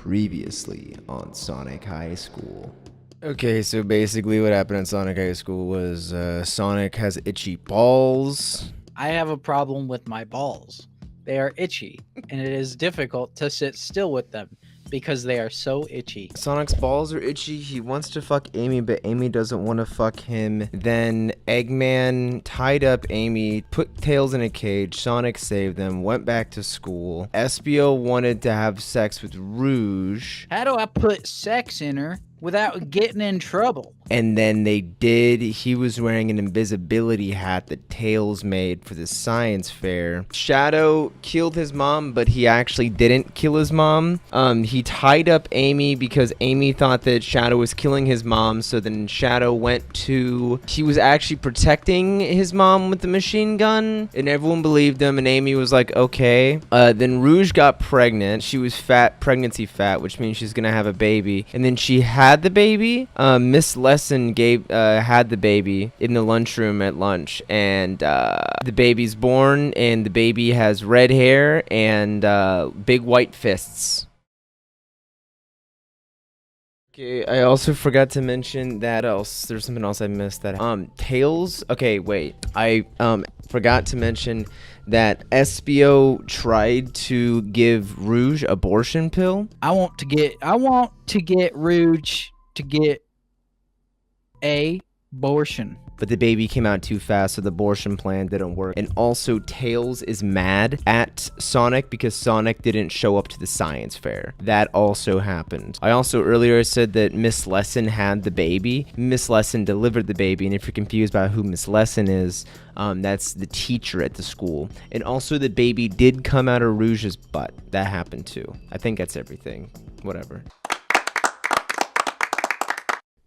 Previously on Sonic High School. Okay, so basically what happened at Sonic High School was Sonic has itchy balls. I have a problem with my balls. They are itchy, and it is difficult to sit still with them because they are so itchy. Sonic's balls are itchy. He wants to fuck Amy, but Amy doesn't want to fuck him. Then Eggman tied up Amy, put Tails in a cage. Sonic saved them, went back to school. Espio wanted to have sex with Rouge. How do I put sex in her without getting in trouble? And then they did. He was wearing an invisibility hat that Tails made for the science fair. Shadow killed his mom, but he actually didn't kill his mom. He tied up Amy because Amy thought that Shadow was killing his mom. So then Shadow he was actually protecting his mom with the machine gun, and everyone believed him, and Amy was like, okay. Then Rouge got pregnant. She was pregnancy fat, which means she's gonna have a baby. And then she had the baby. Miss Lesson had the baby in the lunchroom at lunch, and the baby's born, and the baby has red hair and big white fists. Okay, I also forgot to mention that there's something else I missed that Tails. Okay, wait. I forgot to mention that Espio tried to give Rouge abortion pill. I want to get Rouge to get a abortion. But the baby came out too fast, so the abortion plan didn't work. And also, Tails is mad at Sonic because Sonic didn't show up to the science fair. That also happened. I also earlier said that Miss Lesson had the baby. Miss Lesson delivered the baby, and if you're confused about who Miss Lesson is, that's the teacher at the school. And also, the baby did come out of Rouge's butt. That happened too. I think that's everything. Whatever.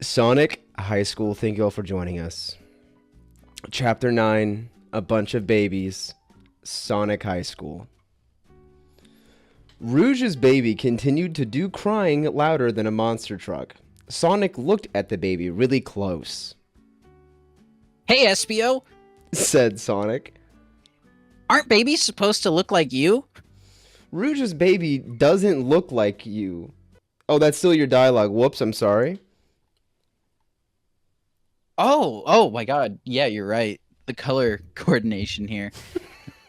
Sonic High School, thank you all for joining us. Chapter 9, A Bunch of Babies, Sonic High School. Rouge's baby continued to do crying louder than a monster truck. Sonic looked at the baby really close. Hey, Espio, said Sonic. Aren't babies supposed to look like you? Rouge's baby doesn't look like you. Oh, that's still your dialogue. Whoops, I'm sorry. Oh my god. Yeah, you're right. The color coordination here.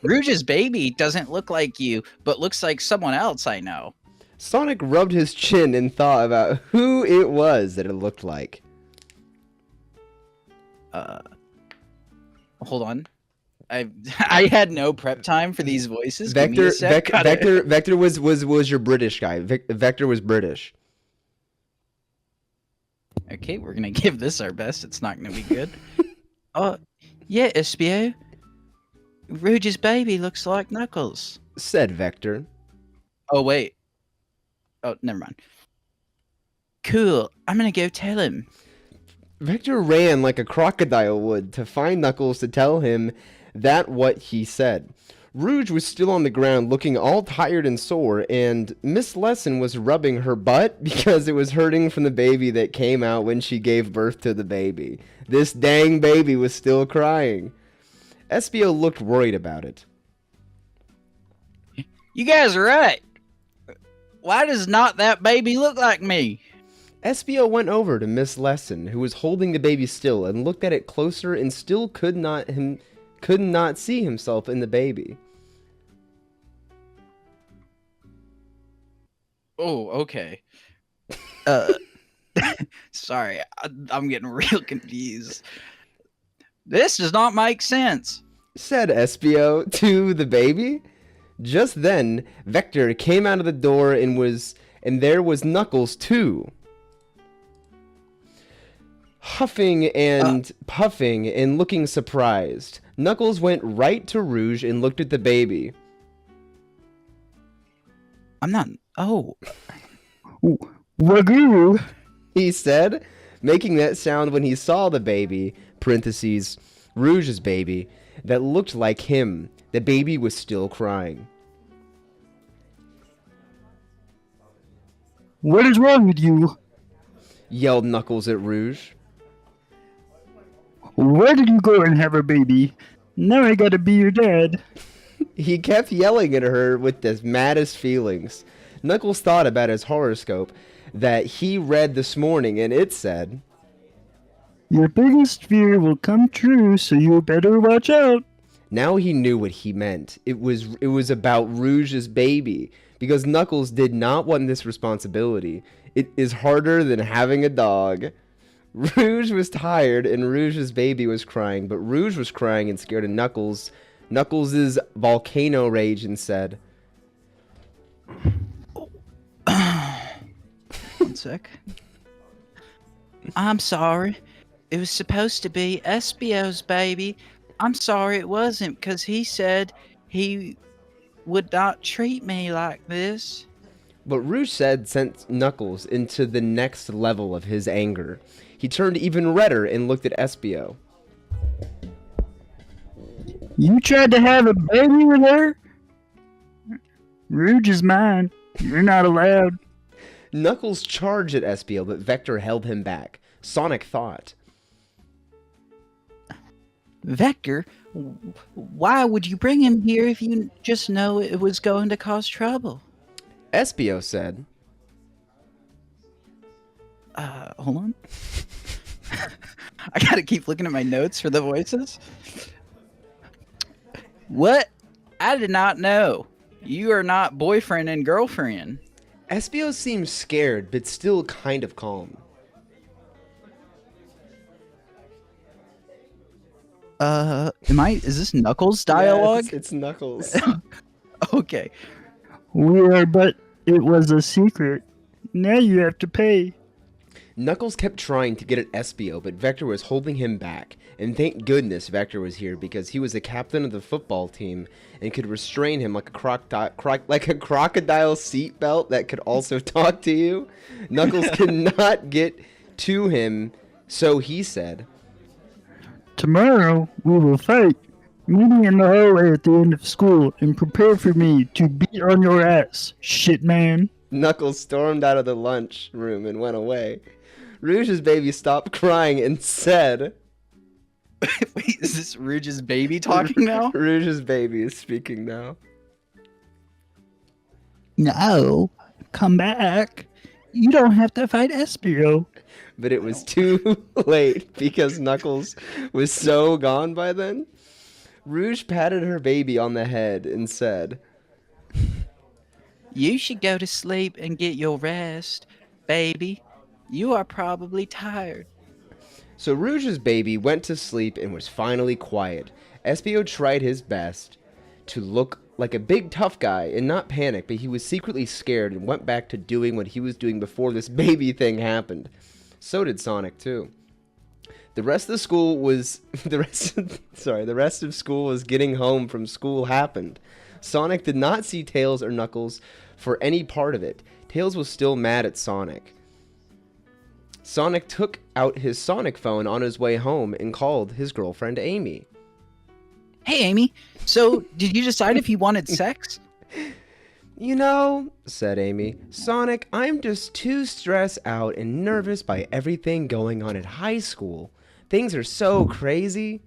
Rouge's baby doesn't look like you, but looks like someone else I know. Sonic rubbed his chin and thought about who it was that it looked like. Hold on. I had no prep time for these voices. Vector was your British guy. Vector was British. Okay, we're gonna give this our best. It's not gonna be good. Yeah, Espio. Rouge's baby looks like Knuckles, said Vector. Oh, wait. Oh, never mind. Cool. I'm gonna go tell him. Vector ran like a crocodile would to find Knuckles to tell him what he said. Rouge was still on the ground looking all tired and sore, and Miss Lesson was rubbing her butt because it was hurting from the baby that came out when she gave birth to the baby. This dang baby was still crying. Espio looked worried about it. You guys are right. Why does not that baby look like me? Espio went over to Miss Lesson, who was holding the baby still, and looked at it closer and still could not see himself in the baby. Oh, okay. Sorry, I'm getting real confused. This does not make sense, said Espio to the baby. Just then, Vector came out of the door and there was Knuckles too. Huffing and puffing and looking surprised. Knuckles went right to Rouge and looked at the baby. I'm not... Oh. Wagoo, he said, making that sound when he saw the baby, parentheses, Rouge's baby, that looked like him. The baby was still crying. What is wrong with you? Yelled Knuckles at Rouge. Where did you go and have a baby? Now I gotta be your dad. He kept yelling at her with the maddest feelings. Knuckles thought about his horoscope that he read this morning, and it said, Your biggest fear will come true, so you better watch out. now he knew what he meant. It was about Rouge's baby, because Knuckles did not want this responsibility. It is harder than having a dog. Rouge was tired and Rouge's baby was crying, but Rouge was crying and scared of Knuckles' volcano rage and said, One sec. I'm sorry. It was supposed to be Espio's baby. I'm sorry it wasn't, because he said he would not treat me like this. What Rouge said sent Knuckles into the next level of his anger. He turned even redder and looked at Espio. You tried to have a baby with her? Rouge is mine. You're not allowed. Knuckles charged at Espio, but Vector held him back. Sonic thought, Vector, why would you bring him here if you just know it was going to cause trouble? Espio said, Hold on. I gotta keep looking at my notes for the voices. What? I did not know. You are not boyfriend and girlfriend. Espio seemed scared, but still kind of calm. Is this Knuckles dialogue? Yeah, it's Knuckles. Okay. We are, but it was a secret. Now you have to pay. Knuckles kept trying to get at Espio, but Vector was holding him back. And thank goodness Vector was here, because he was the captain of the football team and could restrain him like a crocodile seatbelt that could also talk to you. Knuckles could not get to him, so he said, Tomorrow we will fight. Meet me in the hallway at the end of school and prepare for me to beat on your ass, shit man. Knuckles stormed out of the lunch room and went away. Rouge's baby stopped crying and said, Wait, is this Rouge's baby talking now? Rouge's baby is speaking now. No, come back. You don't have to fight Espio. But it was too late because Knuckles was so gone by then. Rouge patted her baby on the head and said, You should go to sleep and get your rest, baby. You are probably tired. So Rouge's baby went to sleep and was finally quiet. Espio tried his best to look like a big tough guy and not panic, but he was secretly scared and went back to doing what he was doing before this baby thing happened. So did Sonic too. The rest of school was getting home from school happened. Sonic did not see Tails or Knuckles for any part of it. Tails was still mad at Sonic. Sonic took out his Sonic phone on his way home and called his girlfriend Amy. Hey, Amy. So, did you decide if you wanted sex? You know, said Amy, Sonic, I'm just too stressed out and nervous by everything going on at high school. Things are so crazy.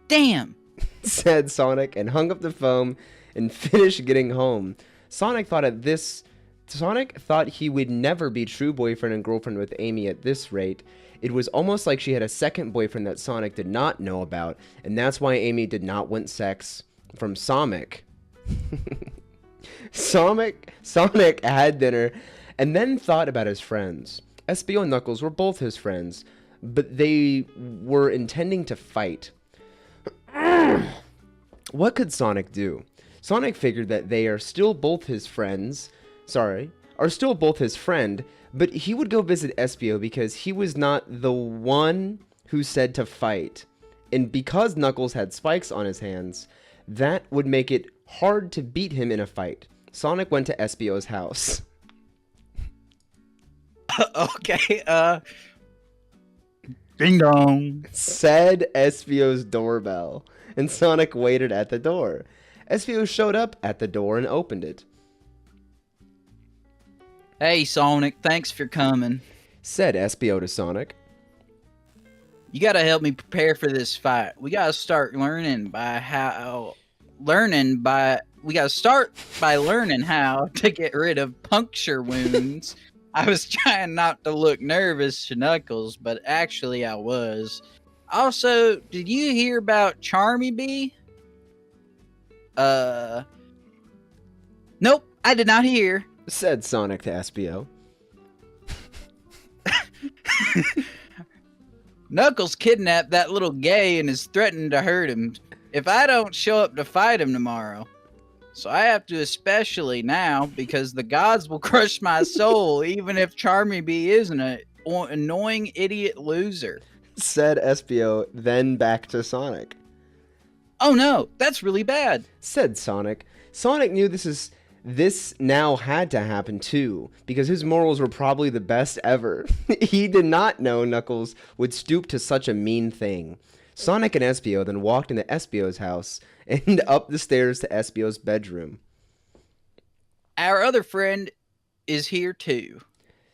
Damn, said Sonic and hung up the phone and finished getting home. Sonic thought he would never be true boyfriend and girlfriend with Amy at this rate. It was almost like she had a second boyfriend that Sonic did not know about, and that's why Amy did not want sex from Sonic. Sonic had dinner and then thought about his friends. Espio and Knuckles were both his friends, but they were intending to fight. What could Sonic do? Sonic figured that they are still both his friends. Are still both his friend, but he would go visit Espio because he was not the one who said to fight. And because Knuckles had spikes on his hands, that would make it hard to beat him in a fight. Sonic went to Espio's house. Okay, Ding dong. Said Espio's doorbell, and Sonic waited at the door. Espio showed up at the door and opened it. Hey, Sonic, thanks for coming. Said Espio to Sonic. You gotta help me prepare for this fight. We gotta start learning by we got to start by learning how to get rid of puncture wounds. I was trying not to look nervous to Knuckles, but actually I was. Also, did you hear about Charmy Bee? Nope, I did not hear. Said Sonic to Espio. Knuckles kidnapped that little gay and is threatening to hurt him if I don't show up to fight him tomorrow. So I have to, especially now, because the gods will crush my soul even if Charmy Bee is an annoying idiot loser. Said Espio, then back to Sonic. Oh no, that's really bad. Said Sonic. Sonic knew this now had to happen too, because his morals were probably the best ever. He did not know Knuckles would stoop to such a mean thing. Sonic and Espio then walked into Espio's house and up the stairs to Espio's bedroom. Our other friend is here too.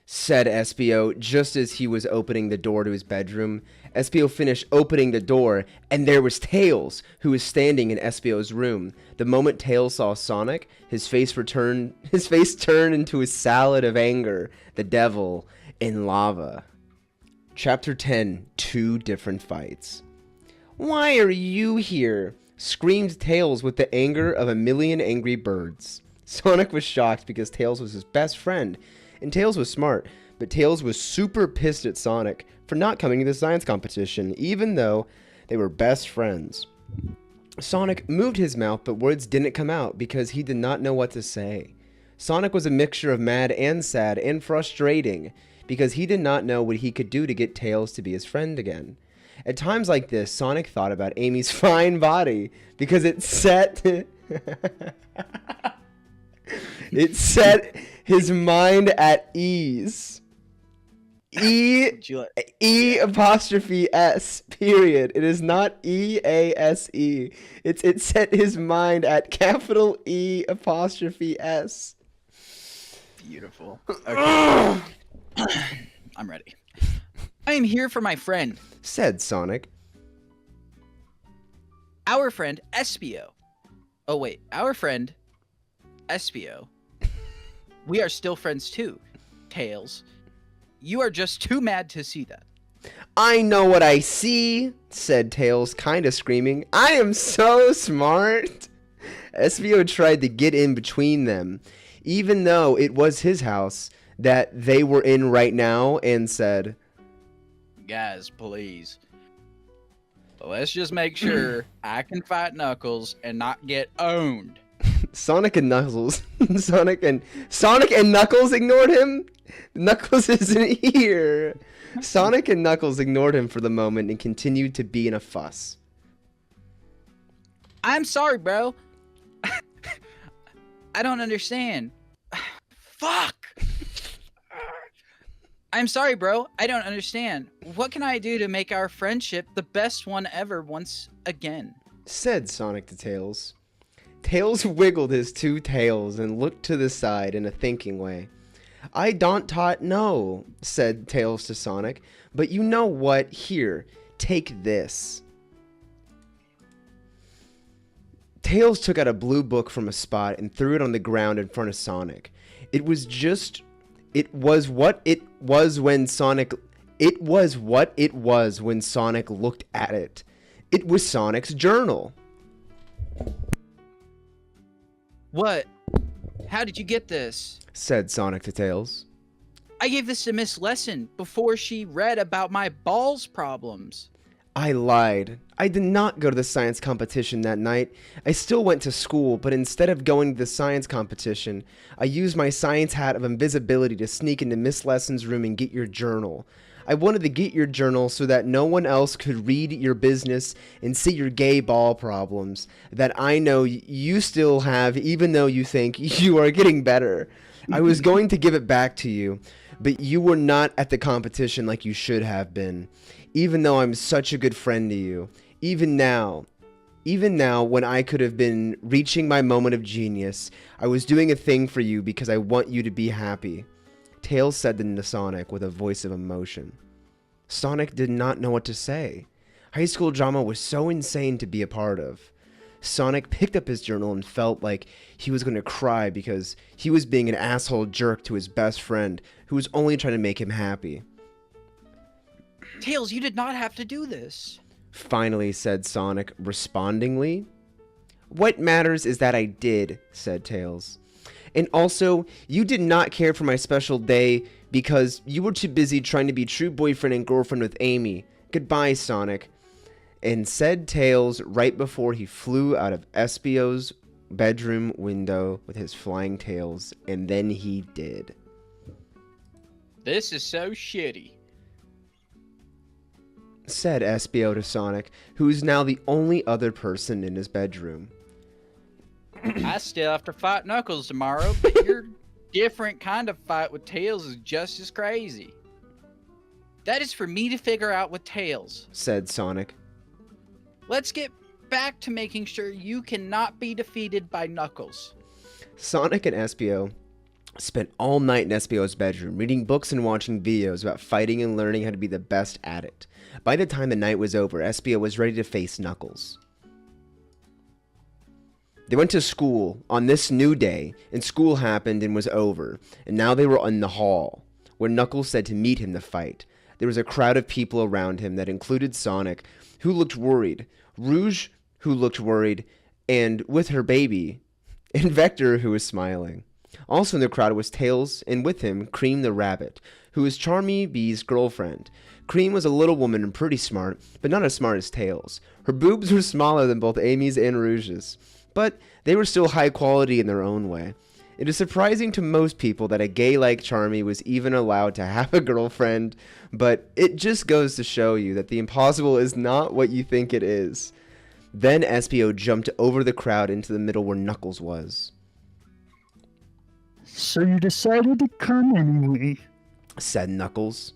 Said Espio just as he was opening the door to his bedroom. Espio finished opening the door, and there was Tails, who was standing in Espio's room. The moment Tails saw Sonic, his face turned into a salad of anger, the devil in lava. Chapter 10, Two Different Fights. Why are you here? Screamed Tails with the anger of a million angry birds. Sonic was shocked because Tails was his best friend, and Tails was smart, but Tails was super pissed at Sonic for not coming to the science competition, even though they were best friends. Sonic moved his mouth, but words didn't come out because he did not know what to say. Sonic was a mixture of mad and sad and frustrating because he did not know what he could do to get Tails to be his friend again. At times like this, Sonic thought about Amy's fine body because it set his mind at ease. E apostrophe S, period. It is not E-A-S-E. It set his mind at capital E apostrophe S. Beautiful. Okay. I'm ready. I am here for my friend. Said Sonic. Our friend Espio. Oh wait, our friend Espio. We are still friends too, Tails. You are just too mad to see that. I know what I see, said Tails, kind of screaming. I am so smart. Espio tried to get in between them, even though it was his house that they were in right now, and said, Guys, please. Let's just make sure I can fight Knuckles and not get owned. Sonic and Knuckles Sonic and Knuckles ignored him. Knuckles isn't here. Sonic and Knuckles ignored him for the moment and continued to be in a fuss. I'm sorry, bro. I don't understand. Fuck. I'm sorry, bro. I don't understand. What can I do to make our friendship the best one ever once again? Said Sonic to Tails. Tails wiggled his two tails and looked to the side in a thinking way. I don't know, said Tails to Sonic, but you know what? Here, take this. Tails took out a blue book from a spot and threw it on the ground in front of Sonic. It was what it was when Sonic looked at it. It was Sonic's journal. What? How did you get this? Said Sonic to Tails. I gave this to Miss Lesson before she read about my balls problems. I lied. I did not go to the science competition that night. I still went to school, but instead of going to the science competition, I used my science hat of invisibility to sneak into Miss Lesson's room and get your journal. I wanted to get your journal so that no one else could read your business and see your gay ball problems that I know you still have, even though you think you are getting better. I was going to give it back to you, but you were not at the competition like you should have been. Even though I'm such a good friend to you, even now when I could have been reaching my moment of genius, I was doing a thing for you because I want you to be happy. Tails said to Sonic with a voice of emotion. Sonic did not know what to say. High school drama was so insane to be a part of. Sonic picked up his journal and felt like he was going to cry because he was being an asshole jerk to his best friend who was only trying to make him happy. Tails, you did not have to do this. Finally said Sonic respondingly. What matters is that I did, said Tails. And also, you did not care for my special day because you were too busy trying to be true boyfriend and girlfriend with Amy. Goodbye, Sonic. And said Tails right before he flew out of Espio's bedroom window with his flying tails, and then he did. This is so shitty, said Espio to Sonic, who is now the only other person in his bedroom. I still have to fight Knuckles tomorrow, but your different kind of fight with Tails is just as crazy. That is for me to figure out with Tails, said Sonic. Let's get back to making sure you cannot be defeated by Knuckles. Sonic and Espio spent all night in Espio's bedroom, reading books and watching videos about fighting and learning how to be the best at it. By the time the night was over, Espio was ready to face Knuckles. They went to school on this new day, and school happened and was over, and now they were in the hall, where Knuckles said to meet him to fight. There was a crowd of people around him that included Sonic, who looked worried, Rouge, who looked worried, and with her baby, and Vector, who was smiling. Also in the crowd was Tails, and with him, Cream the Rabbit, who was Charmy Bee's girlfriend. Cream was a little woman and pretty smart, but not as smart as Tails. Her boobs were smaller than both Amy's and Rouge's, but they were still high quality in their own way. It is surprising to most people that a gay like Charmy was even allowed to have a girlfriend, but it just goes to show you that the impossible is not what you think it is. Then Espio jumped over the crowd into the middle where Knuckles was. So you decided to come anyway, said Knuckles.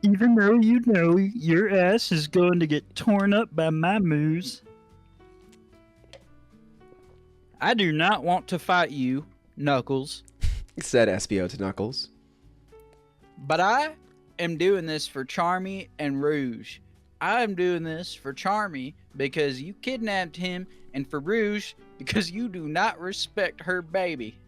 even though you know your ass is going to get torn up by my moves. I do not want to fight you, Knuckles, said Espio to Knuckles. but I am doing this for Charmy and Rouge. I am doing this for Charmy because you kidnapped him, and for Rouge because you do not respect her baby.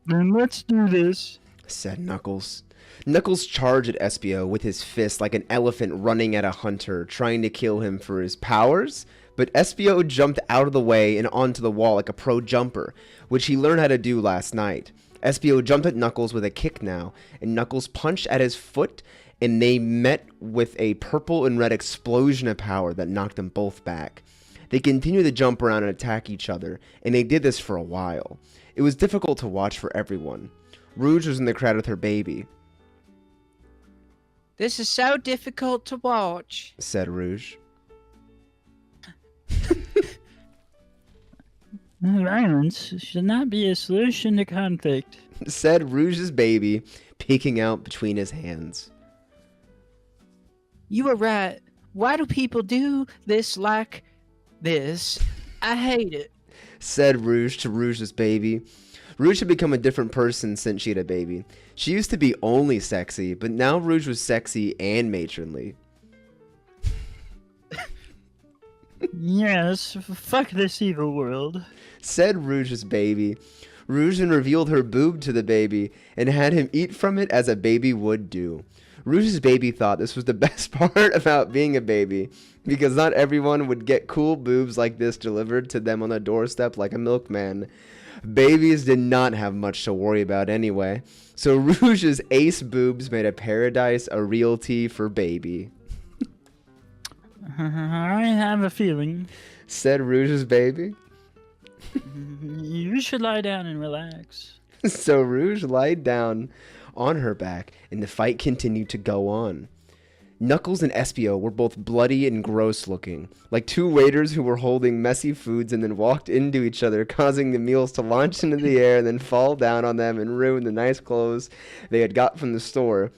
Then let's do this, said Knuckles. Knuckles charged at Espio with his fist like an elephant running at a hunter, trying to kill him for his powers, but Espio jumped out of the way and onto the wall like a pro jumper, which he learned how to do last night. Espio jumped at Knuckles with a kick now, and Knuckles punched at his foot, and they met with a purple and red explosion of power that knocked them both back. They continued to jump around and attack each other, and they did this for a while. It was difficult to watch for everyone. Rouge was in the crowd with her baby, This is so difficult to watch, said Rouge. Violence should not be a solution to conflict. Said Rouge's baby, peeking out between his hands. You are right. Why do people do this like this? I hate it. Said Rouge to Rouge's baby. Rouge had become a different person since she had a baby. She used to be only sexy, but now Rouge was sexy and matronly. Yes, fuck this evil world. Said Rouge's baby. Rouge then revealed her boob to the baby and had him eat from it as a baby would do. Rouge's baby thought this was the best part about being a baby, because not everyone would get cool boobs like this delivered to them on the doorstep like a milkman. Babies did not have much to worry about anyway, so Rouge's ace boobs made a paradise a realty for baby. I have a feeling. Said Rouge's baby. You should lie down and relax. So Rouge lied down on her back, and the fight continued to go on. Knuckles and Espio were both bloody and gross looking, like two waiters who were holding messy foods and then walked into each other, causing the meals to launch into the air and then fall down on them and ruin the nice clothes they had got from the store.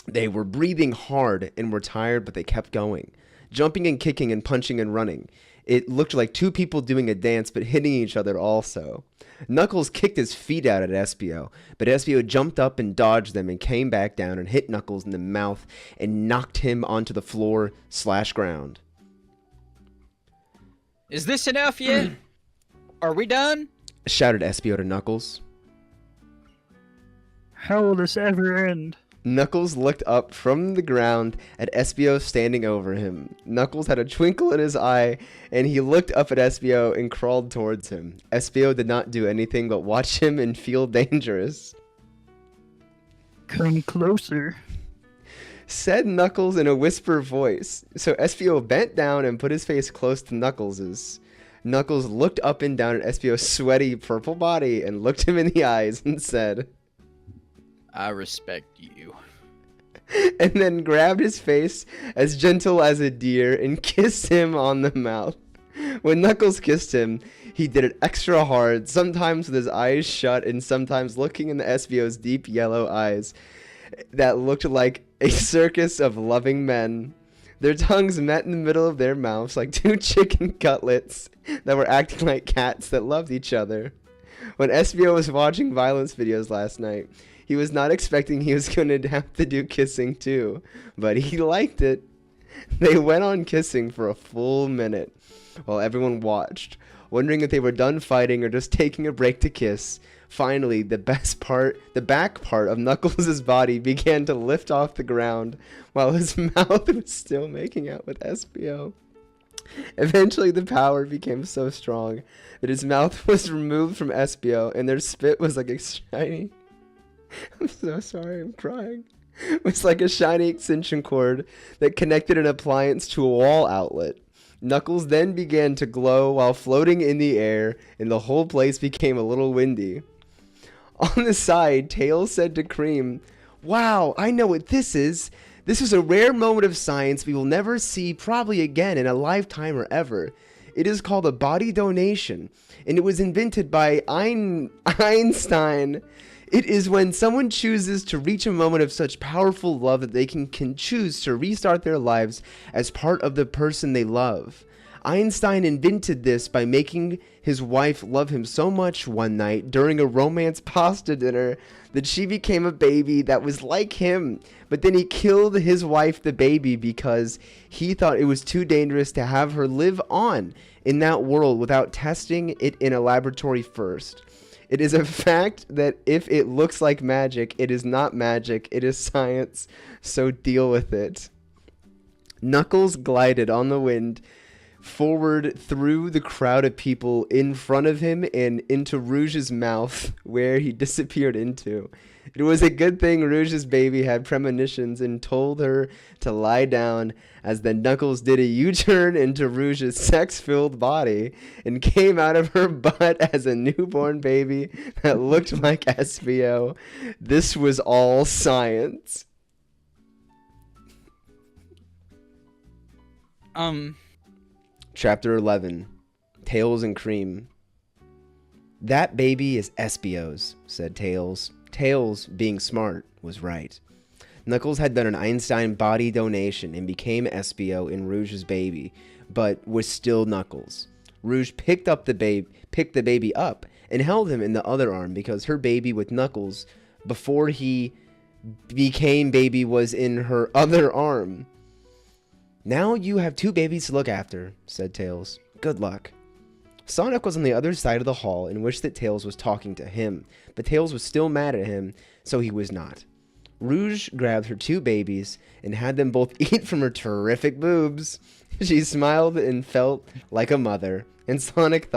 They were breathing hard and were tired, but they kept going, jumping and kicking and punching and running. It looked like two people doing a dance, but hitting each other also. Knuckles kicked his feet out at Espio, but Espio jumped up and dodged them and came back down and hit Knuckles in the mouth and knocked him onto the floor/ground. Is this enough yet? Are we done? shouted Espio to Knuckles. How will this ever end? Knuckles looked up from the ground at Espio standing over him. Knuckles had a twinkle in his eye, and he looked up at Espio and crawled towards him. Espio did not do anything but watch him and feel dangerous. Come closer. Said Knuckles in a whisper voice. So Espio bent down and put his face close to Knuckles's. Knuckles looked up and down at Espio's sweaty purple body and looked him in the eyes and said, I respect you. and then grabbed his face as gentle as a deer and kissed him on the mouth. When Knuckles kissed him, he did it extra hard, sometimes with his eyes shut and sometimes looking in the Espio's deep yellow eyes that looked like a circus of loving men. Their tongues met in the middle of their mouths like two chicken cutlets that were acting like cats that loved each other. When Espio was watching violence videos last night, he was not expecting he was going to have to do kissing too, but he liked it. They went on kissing for a full minute while everyone watched, wondering if they were done fighting or just taking a break to kiss. Finally, the back part of Knuckles' body began to lift off the ground while his mouth was still making out with Espio. Eventually, the power became so strong that his mouth was removed from Espio and their spit was like a shiny... I'm so sorry, I'm crying. It was like a shiny extension cord that connected an appliance to a wall outlet. Knuckles then began to glow while floating in the air, and the whole place became a little windy. On the side, Tails said to Cream, "Wow, I know what this is. This is a rare moment of science we will never see probably again in a lifetime or ever. It is called a body donation, and it was invented by Einstein. It is when someone chooses to reach a moment of such powerful love that they can choose to restart their lives as part of the person they love. Einstein invented this by making his wife love him so much one night during a romance pasta dinner that she became a baby that was like him. But then he killed his wife, the baby, because he thought it was too dangerous to have her live on in that world without testing it in a laboratory first. It is a fact that if it looks like magic, it is not magic, it is science, so deal with it." Knuckles glided on the wind forward through the crowd of people in front of him and into Rouge's mouth, where he disappeared into. It was a good thing Rouge's baby had premonitions and told her to lie down, as then Knuckles did a U-turn into Rouge's sex-filled body and came out of her butt as a newborn baby that looked like Espio. This was all science. Chapter 11. Tails and Cream. "That baby is Espio's," said Tails. Tails, being smart, was right. Knuckles had done an Einstein body donation and became Espio in Rouge's baby, but was still Knuckles. Rouge picked the baby up and held him in the other arm because her baby with Knuckles before he became baby was in her other arm. "Now you have two babies to look after," said Tails. "Good luck." Sonic was on the other side of the hall and wished that Tails was talking to him, but Tails was still mad at him, so he was not. Rouge grabbed her two babies and had them both eat from her terrific boobs. She smiled and felt like a mother, and Sonic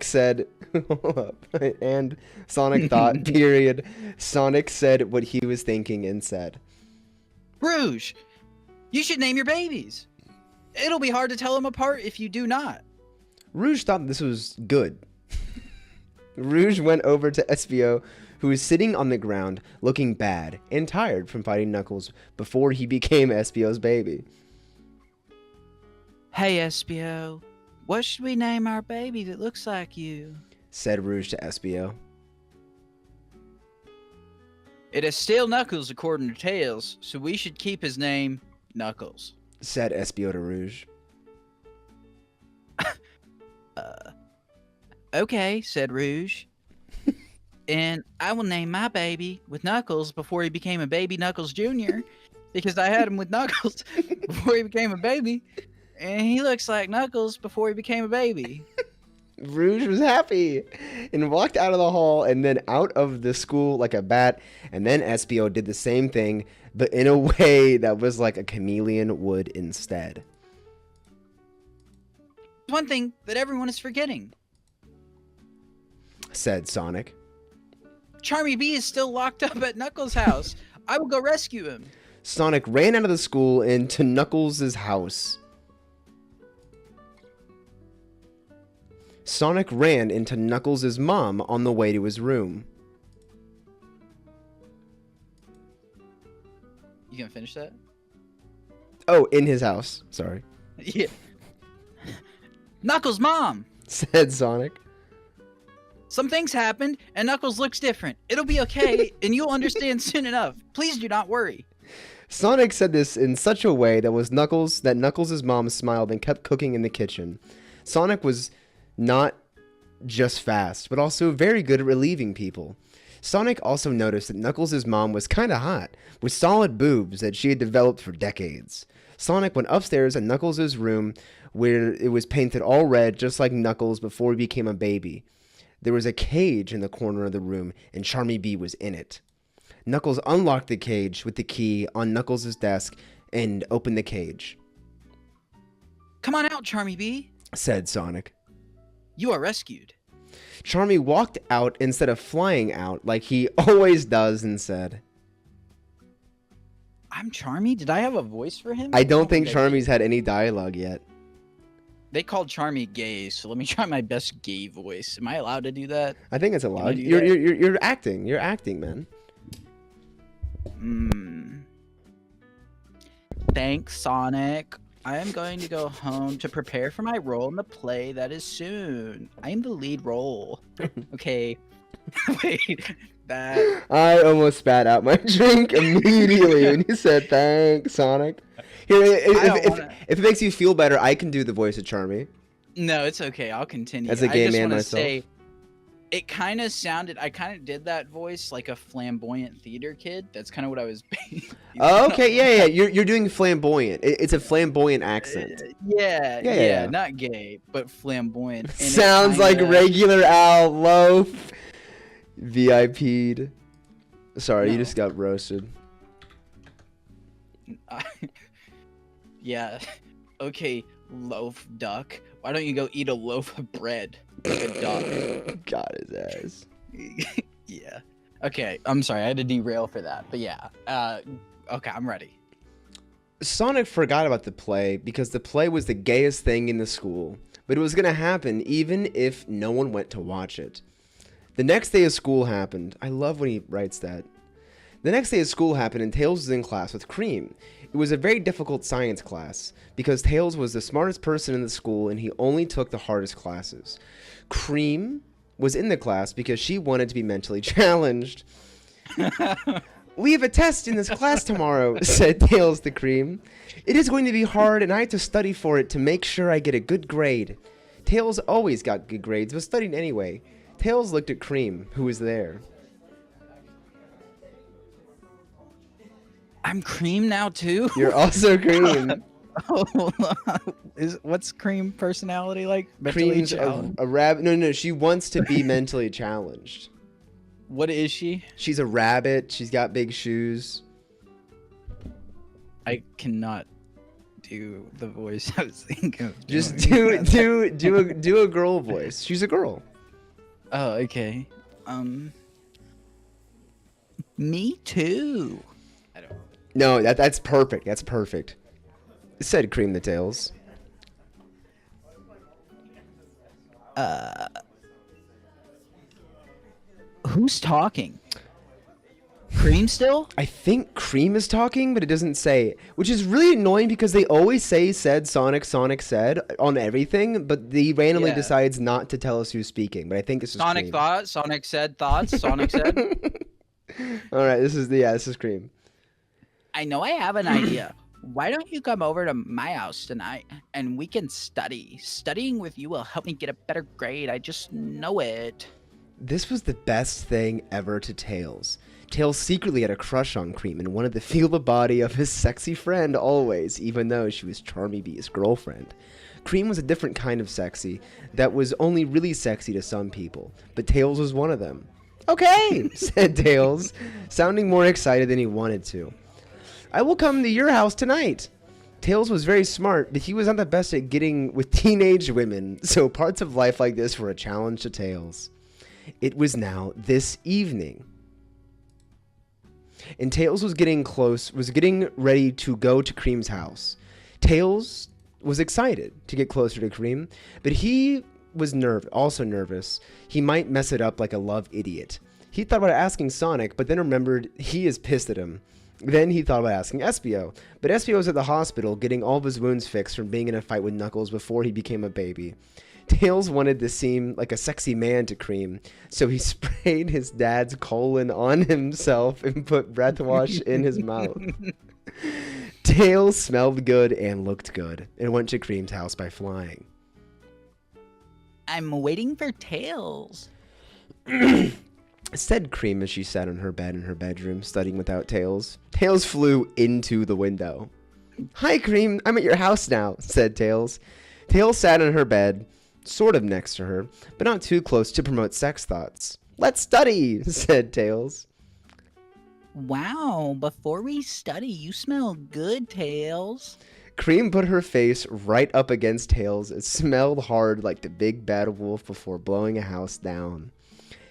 said, hold up, and Sonic thought, period. Sonic said what he was thinking and said, Rouge, you should name your babies. It'll be hard to tell them apart if you do not. Rouge thought this was good. Rouge went over to Espio, who was sitting on the ground, looking bad and tired from fighting Knuckles before he became Espio's baby. Hey, Espio, what should we name our baby that looks like you? Said Rouge to Espio. It is still Knuckles according to Tails, so we should keep his name Knuckles. Said Espio to Rouge. Okay, said Rouge. And I will name my baby with Knuckles before he became a baby Knuckles Jr. because I had him with Knuckles before he became a baby. and he looks like Knuckles before he became a baby. Rouge was happy and walked out of the hall and then out of the school like a bat. And then SBO did the same thing, but in a way that was like a chameleon would instead. One thing that everyone is forgetting. Said Sonic. Charmy B is still locked up at Knuckles' house. I will go rescue him. Sonic ran out of the school into Knuckles' house. Sonic ran into Knuckles' mom on the way to his room. You gonna finish that? Oh, in his house. Sorry. Yeah. Knuckles' mom! Said Sonic. Some things happened, and Knuckles looks different. It'll be okay, and you'll understand soon enough. Please do not worry. Sonic said this in such a way that Knuckles' mom smiled and kept cooking in the kitchen. Sonic was not just fast, but also very good at relieving people. Sonic also noticed that Knuckles' mom was kinda hot, with solid boobs that she had developed for decades. Sonic went upstairs in Knuckles' room, where it was painted all red, just like Knuckles before he became a baby. There was a cage in the corner of the room, and Charmy B was in it. Knuckles unlocked the cage with the key on Knuckles' desk and opened the cage. Come on out, Charmy B. Said Sonic. You are rescued. Charmy walked out instead of flying out like he always does and said, I'm Charmy? Did I have a voice for him? I don't think Charmy's had any dialogue yet. They called Charmy gay, so let me try my best gay voice. Am I allowed to do that? I think it's allowed. do You're acting. You're acting, man. Thanks, Sonic. I am going to go home to prepare for my role in the play that is soon. I am the lead role. Okay. Wait, that... I almost spat out my drink immediately when you said thanks, Sonic. Here, if it makes you feel better, I can do the voice of Charmy. No, it's okay. I'll continue. As a gay man wanna myself. Say, it kind of sounded... I kind of did that voice like a flamboyant theater kid. That's kind of what I was... Oh, okay, yeah. You're doing flamboyant. It's a flamboyant accent. Yeah. Not gay, but flamboyant. And Sounds like regular Al Loaf. VIP'd. Sorry, No. you just got roasted. Yeah. Okay, loaf duck. Why don't you go eat a loaf of bread like a duck? Got his ass. Yeah. Okay, I'm sorry. I had to derail for that. But yeah. Okay, I'm ready. Sonic forgot about the play because the play was the gayest thing in the school, but it was going to happen even if no one went to watch it. The next day of school happened. I love when he writes that. The next day of school happened and Tails was in class with Cream. It was a very difficult science class because Tails was the smartest person in the school and he only took the hardest classes. Cream was in the class because she wanted to be mentally challenged. We have a test in this class tomorrow, said Tails to Cream. It is going to be hard and I have to study for it to make sure I get a good grade. Tails always got good grades but studied anyway. Tails looked at Cream, who was there. I'm Cream now too. You're also Cream. What's Cream personality like? Mentally Cream's a rabbit. No. She wants to be mentally challenged. What is she? She's a rabbit. She's got big shoes. I cannot do the voice I was thinking of. Just doing. do a girl voice. She's a girl. Oh, okay. Me too. I don't. No, that's perfect. That's perfect. Said Cream the Tails. Who's talking? Cream still? I think Cream is talking, but it doesn't say, which is really annoying because they always say said Sonic said on everything, but he randomly Yeah. decides not to tell us who's speaking. But I think this is Sonic Cream. thought. Sonic said thoughts. Sonic said. All right, this is Cream. I know I have an idea. Why don't you come over to my house tonight and we can study? Studying with you will help me get a better grade. I just know it. This was the best thing ever to Tails. Tails secretly had a crush on Cream and wanted to feel the body of his sexy friend always, even though she was Charmy Bee's girlfriend. Cream was a different kind of sexy that was only really sexy to some people, but Tails was one of them. Okay, said Tails, sounding more excited than he wanted to. I will come to your house tonight. Tails was very smart, but he was not the best at getting with teenage women, so parts of life like this were a challenge to Tails. It was now this evening, and Tails was getting ready to go to Cream's house. Tails was excited to get closer to Cream, but he was also nervous. He might mess it up like a love idiot. He thought about asking Sonic, but then remembered he is pissed at him. Then he thought about asking Espio, but Espio was at the hospital getting all of his wounds fixed from being in a fight with Knuckles before he became a baby. Tails wanted to seem like a sexy man to Cream, so he sprayed his dad's colon on himself and put breath wash in his mouth. Tails smelled good and looked good, and went to Cream's house by flying. I'm waiting for Tails, said Cream as she sat on her bed in her bedroom, studying without Tails. Tails flew into the window. Hi, Cream, I'm at your house now, said Tails. Tails sat on her bed, sort of next to her, but not too close to promote sex thoughts. Let's study, said Tails. Wow, before we study, you smell good, Tails. Cream put her face right up against Tails. It smelled hard like the big bad wolf before blowing a house down.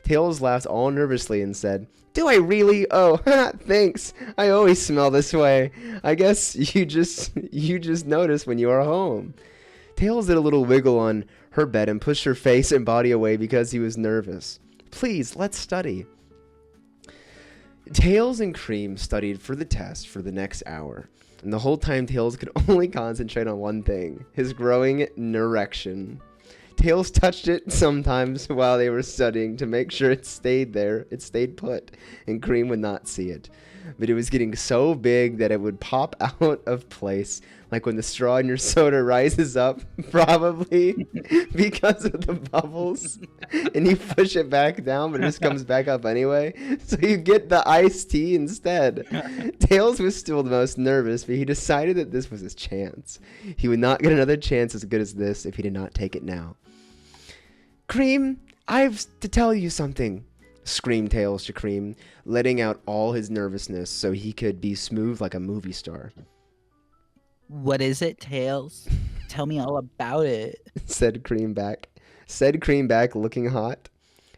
Tails laughed all nervously and said, Do I really? Oh, thanks. I always smell this way. I guess you just notice when you are home. Tails did a little wiggle on her bed and pushed her face and body away because he was nervous. Please, let's study. Tails and Cream studied for the test for the next hour, and the whole time Tails could only concentrate on one thing, his growing erection. Tails touched it sometimes while they were studying to make sure it stayed there, it stayed put, and Cream would not see it. But it was getting so big that it would pop out of place, like when the straw in your soda rises up, probably because of the bubbles, and you push it back down, but it just comes back up anyway, so you get the iced tea instead. Tails was still the most nervous, but he decided that this was his chance. He would not get another chance as good as this if he did not take it now. Cream, I have to tell you something, screamed Tails to Cream, letting out all his nervousness so he could be smooth like a movie star. What is it, Tails? Tell me all about it, said Cream back, looking hot.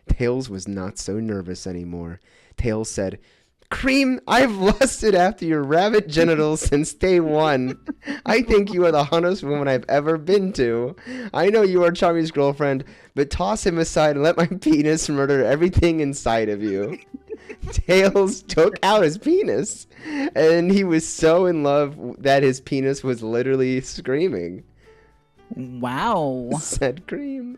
Tails was not so nervous anymore. Tails said, Cream, I've lusted after your rabbit genitals since day one. I think you are the hottest woman I've ever been to. I know you are Charmy's girlfriend, but toss him aside and let my penis murder everything inside of you. Tails took out his penis, and he was so in love that his penis was literally screaming. Wow, said Cream.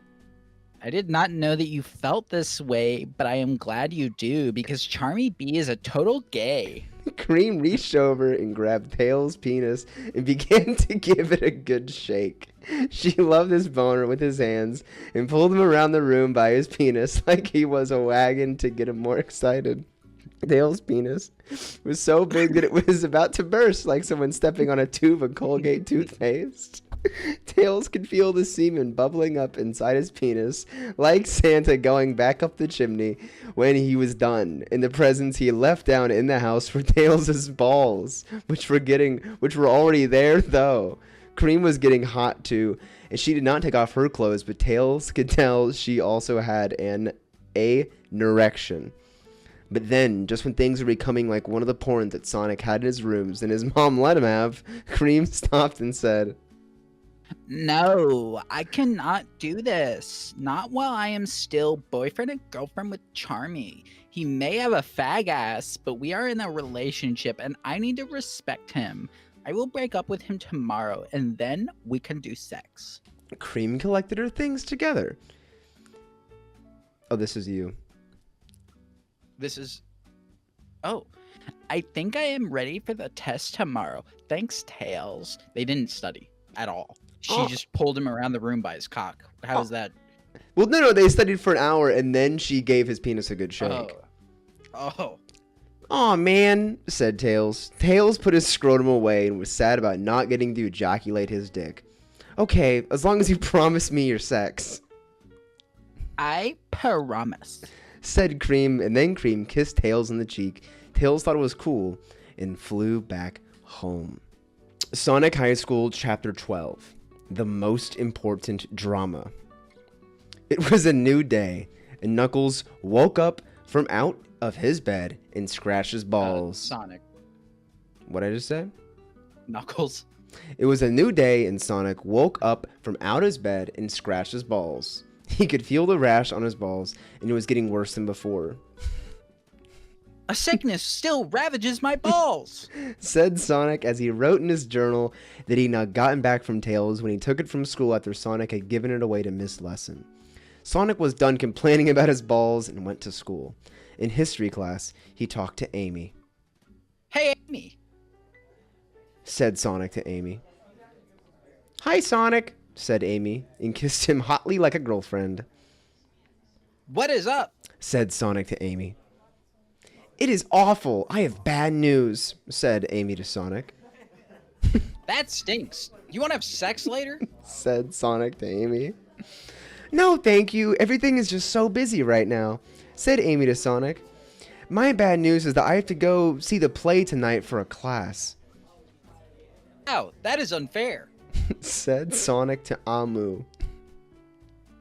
I did not know that you felt this way, but I am glad you do, because Charmy Bee is a total gay. Cream reached over and grabbed Tails' penis and began to give it a good shake. She loved his boner with his hands and pulled him around the room by his penis like he was a wagon to get him more excited. Tails' penis was so big that it was about to burst, like someone stepping on a tube of Colgate toothpaste. Tails could feel the semen bubbling up inside his penis, like Santa going back up the chimney when he was done. And the presents he left down in the house were Tails' balls, which were already there though. Cream was getting hot too, and she did not take off her clothes, but Tails could tell she also had an erection. But then, just when things were becoming like one of the porns that Sonic had in his rooms and his mom let him have, Cream stopped and said, No, I cannot do this. Not while I am still boyfriend and girlfriend with Charmy. He may have a fag ass, but we are in a relationship and I need to respect him. I will break up with him tomorrow and then we can do sex. Cream collected her things together. Oh, this is you. Oh, I think I am ready for the test tomorrow. Thanks, Tails. They didn't study at all. She just pulled him around the room by his cock. How is that? Well, no, they studied for an hour, and then she gave his penis a good shake. Oh. Aw, man, said Tails. Tails put his scrotum away and was sad about not getting to ejaculate his dick. Okay, as long as you promise me your sex, I promise. said Cream, and then Cream kissed Tails on the cheek. Tails thought it was cool and flew back home. Sonic High School Chapter 12. The Most Important Drama. It was a new day, and Knuckles woke up from out of his bed and scratched his balls. Sonic. What'd I just say? Knuckles. It was a new day, and Sonic woke up from out his bed and scratched his balls. He could feel the rash on his balls, and it was getting worse than before. A sickness still ravages my balls. Said Sonic as he wrote in his journal that he'd not gotten back from Tails when he took it from school after Sonic had given it away to Miss Lesson. Sonic was done complaining about his balls and went to school. In history class, he talked to Amy. Hey, Amy. Said Sonic to Amy. Hi, Sonic, said Amy, and kissed him hotly like a girlfriend. What is up? Said Sonic to Amy. It is awful. I have bad news, said Amy to Sonic. That stinks. You want to have sex later? Said Sonic to Amy. No, thank you. Everything is just so busy right now, said Amy to Sonic. My bad news is that I have to go see the play tonight for a class, Wow, that is unfair. said Sonic to Amu.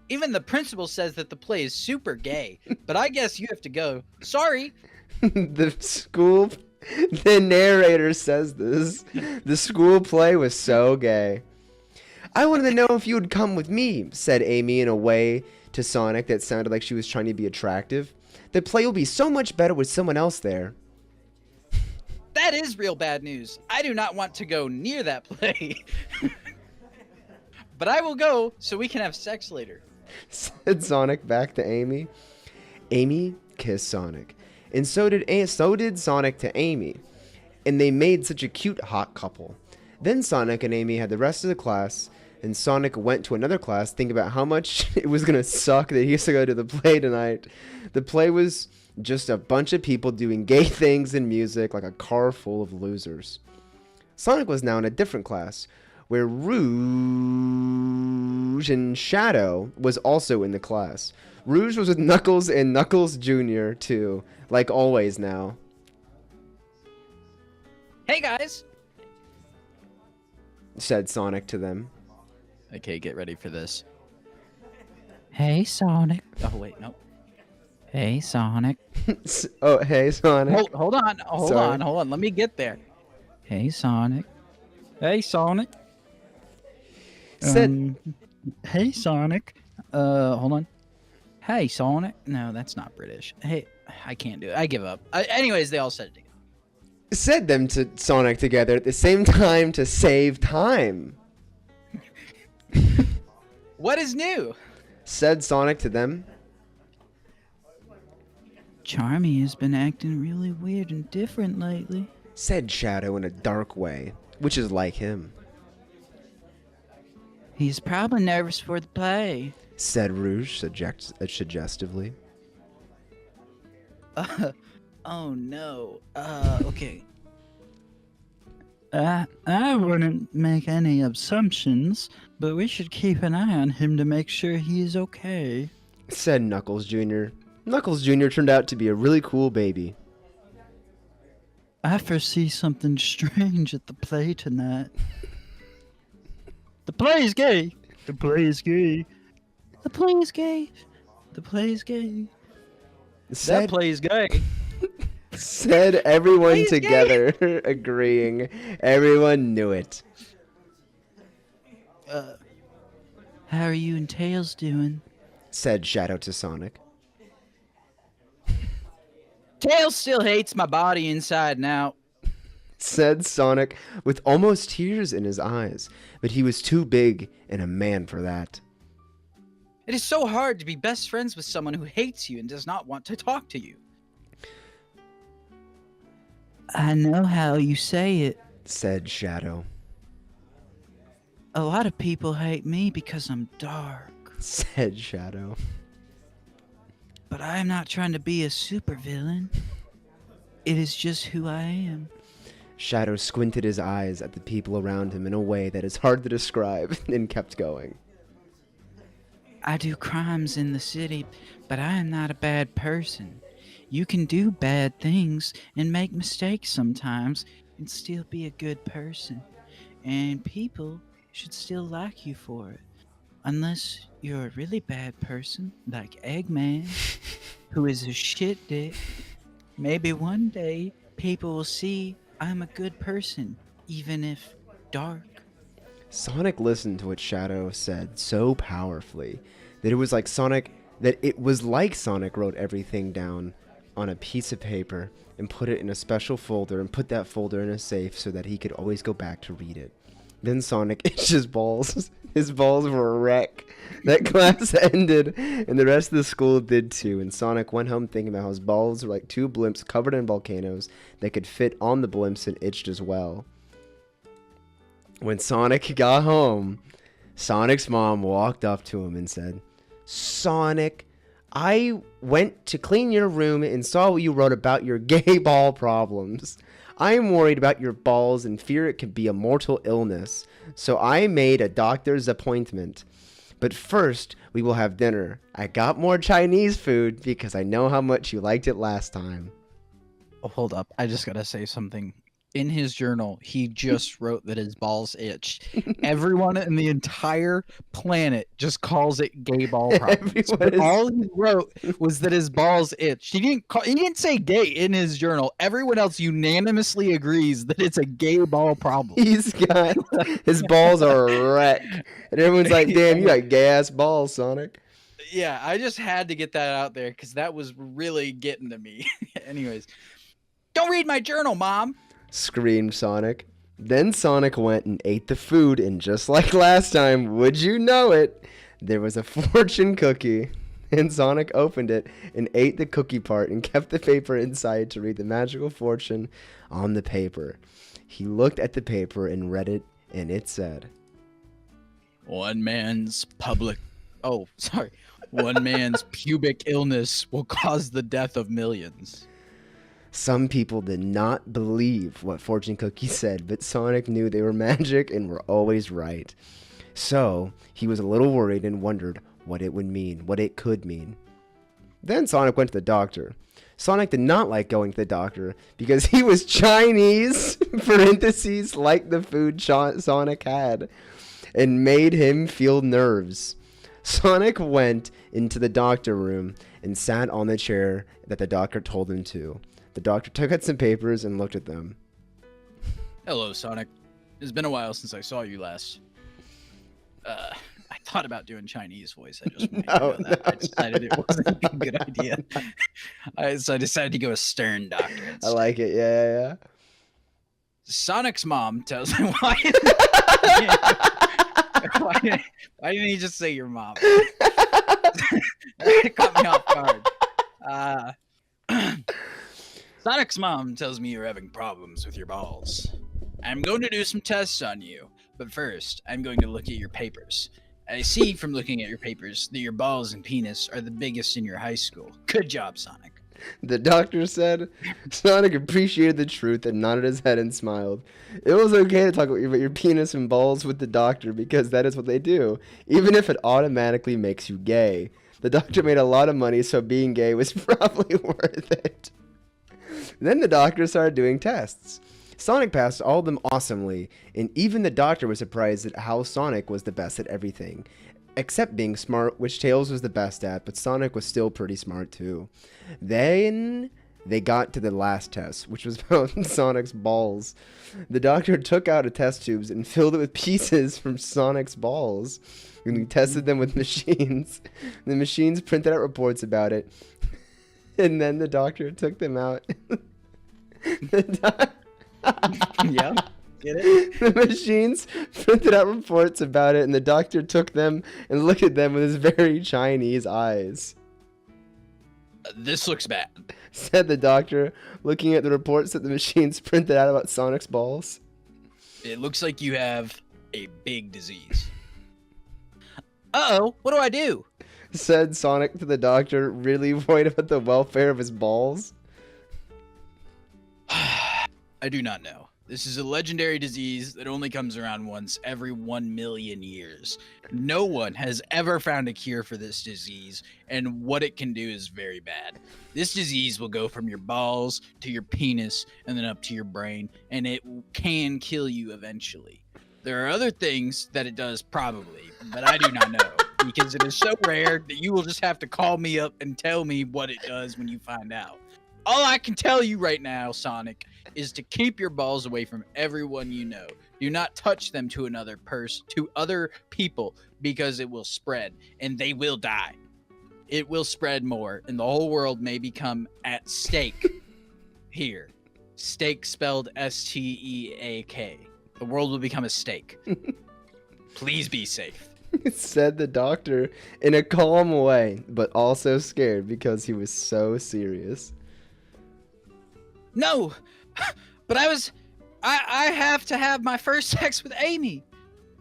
Even the principal says that the play is super gay, but I guess you have to go. Sorry. The narrator says this. The school play was so gay. I wanted to know if you would come with me, said Amy in a way to Sonic that sounded like she was trying to be attractive. The play will be so much better with someone else there. That is real bad news. I do not want to go near that play. But I will go so we can have sex later, said Sonic back to Amy. Amy kissed Sonic, and so did Sonic to Amy, and they made such a cute hot couple. Then Sonic and Amy had the rest of the class, and Sonic went to another class thinking about how much it was going to suck that he used to go to the play tonight. The play was just a bunch of people doing gay things and music like a car full of losers. Sonic was now in a different class, where Rouge and Shadow was also in the class. Rouge was with Knuckles and Knuckles Jr. too, like always now. Hey guys. Said Sonic to them. Okay, get ready for this. Hey, Sonic. Oh, wait, no. Hey, Sonic. Oh, hey, Sonic. Hold on. Hold on. Let me get there. Hey, Sonic. Hey, Sonic. Said, Hey, Sonic. Hold on. Hey, Sonic. No, that's not British. Hey, I can't do it. I give up. Anyways, they all said it together. said them to Sonic together at the same time to save time. What is new? Said Sonic to them. Charmy has been acting really weird and different lately. Said Shadow in a dark way, which is like him. He's probably nervous for the play. Said Rouge suggestively. Oh no. Okay. I wouldn't make any assumptions, but we should keep an eye on him to make sure he is okay. Said Knuckles Jr. Knuckles Jr. turned out to be a really cool baby. I foresee something strange at the play tonight. The play is gay. The play is gay. The play is gay. The play is gay. Said, That play is gay. said everyone Please, together, agreeing. Everyone knew it. How are you and Tails doing? Said Shadow to Sonic. Tails still hates my body inside and out. Said Sonic with almost tears in his eyes, but he was too big and a man for that. It is so hard to be best friends with someone who hates you and does not want to talk to you. I know how you say it. Said Shadow. A lot of people hate me because I'm dark. said Shadow. But I am not trying to be a supervillain. It is just who I am. Shadow squinted his eyes at the people around him in a way that is hard to describe and kept going. I do crimes in the city, but I am not a bad person. You can do bad things and make mistakes sometimes and still be a good person. And people should still like you for it. Unless you're a really bad person, like Eggman, who is a shit dick. Maybe one day people will see I'm a good person, even if dark. Sonic listened to what Shadow said so powerfully that it was like Sonic wrote everything down on a piece of paper and put it in a special folder and put that folder in a safe so that he could always go back to read it. Then Sonic itched his balls. His balls were a wreck. That class ended, and the rest of the school did too. And Sonic went home thinking about how his balls were like two blimps covered in volcanoes that could fit on the blimps and itched as well. When Sonic got home, Sonic's mom walked up to him and said, "Sonic, I went to clean your room and saw what you wrote about your gay ball problems. I am worried about your balls and fear it could be a mortal illness. So I made a doctor's appointment. But first, we will have dinner. I got more Chinese food because I know how much you liked it last time." Oh, hold up. I just gotta say something. In his journal, he just wrote that his balls itched. Everyone in the entire planet just calls it gay ball problems. But all he wrote was that his balls itched. He didn't say gay in his journal. Everyone else unanimously agrees that it's a gay ball problem. He's got his balls are a wreck. And everyone's like, "Damn, you got gay ass balls, Sonic." Yeah, I just had to get that out there because that was really getting to me. Anyways, don't read my journal, Mom. Screamed Sonic. Then Sonic went and ate the food, and just like last time, would you know it, there was a fortune cookie. And Sonic opened it and ate the cookie part and kept the paper inside to read the magical fortune on the paper. He looked at the paper and read it, and it said, One man's pubic illness will cause the death of millions. Some people did not believe what fortune cookie said, but Sonic knew they were magic and were always right. So he was a little worried and wondered what it would mean, what it could mean. Then Sonic went to the doctor. Sonic did not like going to the doctor because he was Chinese, parentheses, like the food Sonic had, and made him feel nerves. Sonic went into the doctor room and sat on the chair that the doctor told him to. The doctor took out some papers and looked at them. Hello, Sonic. It's been a while since I saw you last. I thought about doing Chinese voice. I just wanted to know that. I decided it wasn't a good idea. So I decided to go a stern doctor instead. I like it. Yeah. Sonic's mom tells me why didn't he just say your mom? It caught me off guard. Sonic's mom tells me you're having problems with your balls. I'm going to do some tests on you, but first, I'm going to look at your papers. I see from looking at your papers that your balls and penis are the biggest in your high school. Good job, Sonic. The doctor said. Sonic appreciated the truth and nodded his head and smiled. It was okay to talk about your penis and balls with the doctor because that is what they do, even if it automatically makes you gay. The doctor made a lot of money, so being gay was probably worth it. Then the doctor started doing tests. Sonic passed all of them awesomely, and even the doctor was surprised at how Sonic was the best at everything. Except being smart, which Tails was the best at, but Sonic was still pretty smart too. Then they got to the last test, which was about Sonic's balls. The doctor took out a test tubes and filled it with pieces from Sonic's balls. And we tested them with machines. The machines printed out reports about it. And then the doctor took them out. Yeah, get it? The machines printed out reports about it, and the doctor took them and looked at them with his very Chinese eyes. This looks bad, Said the doctor, looking at the reports that the machines printed out about Sonic's balls. It looks like you have a big disease. Uh-oh, what do I do? Said Sonic to the doctor, really worried about the welfare of his balls. I do not know. This is a legendary disease that only comes around once every 1 million years. No one has ever found a cure for this disease, and what it can do is very bad. This disease will go from your balls to your penis and then up to your brain, and it can kill you eventually. There are other things that it does probably, but I do not know because it is so rare that you will just have to call me up and tell me what it does when you find out. All I can tell you right now, Sonic, is to keep your balls away from everyone you know. Do not touch them to another person, to other people, because it will spread and they will die. It will spread more, and the whole world may become at stake. Here, steak spelled S-T-E-A-K. The world will become a steak. Please be safe. Said the doctor in a calm way, but also scared because he was so serious. No, but I have to have my first sex with Amy.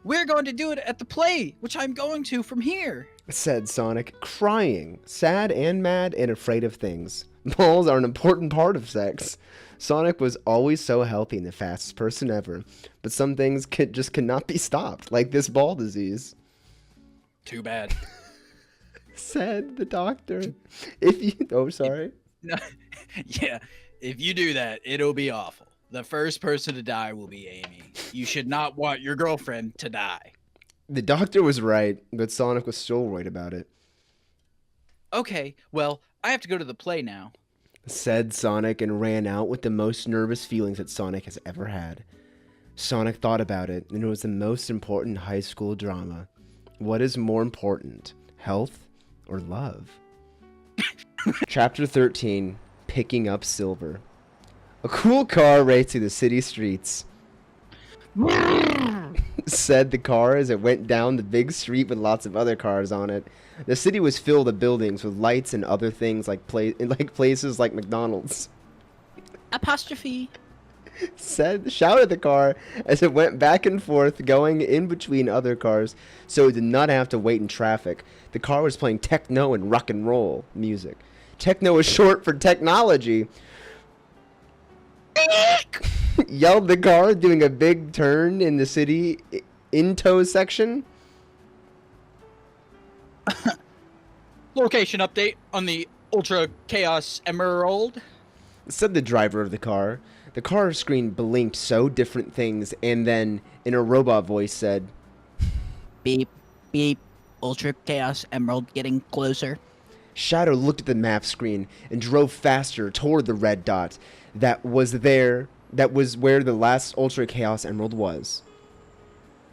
We're going to do it at the play, which I'm going to from here. Said Sonic, crying, sad and mad and afraid of things. Balls are an important part of sex. Sonic was always so healthy and the fastest person ever, but some things just cannot be stopped, like this ball disease. Too bad. Said the doctor. If you... Oh, sorry. No, yeah, if you do that, it'll be awful. The first person to die will be Amy. You should not want your girlfriend to die. The doctor was right, but Sonic was still worried about it. Okay, well, I have to go to the play now. Said Sonic and ran out with the most nervous feelings that Sonic has ever had. Sonic thought about it, and it was the most important high school drama. What is more important, health or love? Chapter 13, Picking Up Silver. A cool car raced through the city streets. Said the car as it went down the big street with lots of other cars on it. The city was filled with buildings with lights and other things like places like McDonald's. Apostrophe. Shouted the car as it went back and forth, going in between other cars, so it did not have to wait in traffic. The car was playing techno and rock and roll music. Techno is short for technology. Yelled the car, doing a big turn in the city in-tow section. Location update on the Ultra Chaos Emerald. Said the driver of the car. The car screen blinked so different things, and then, in a robot voice, said, Beep, beep. Ultra Chaos Emerald getting closer. Shadow looked at the map screen and drove faster toward the red dot that was where the last Ultra Chaos Emerald was.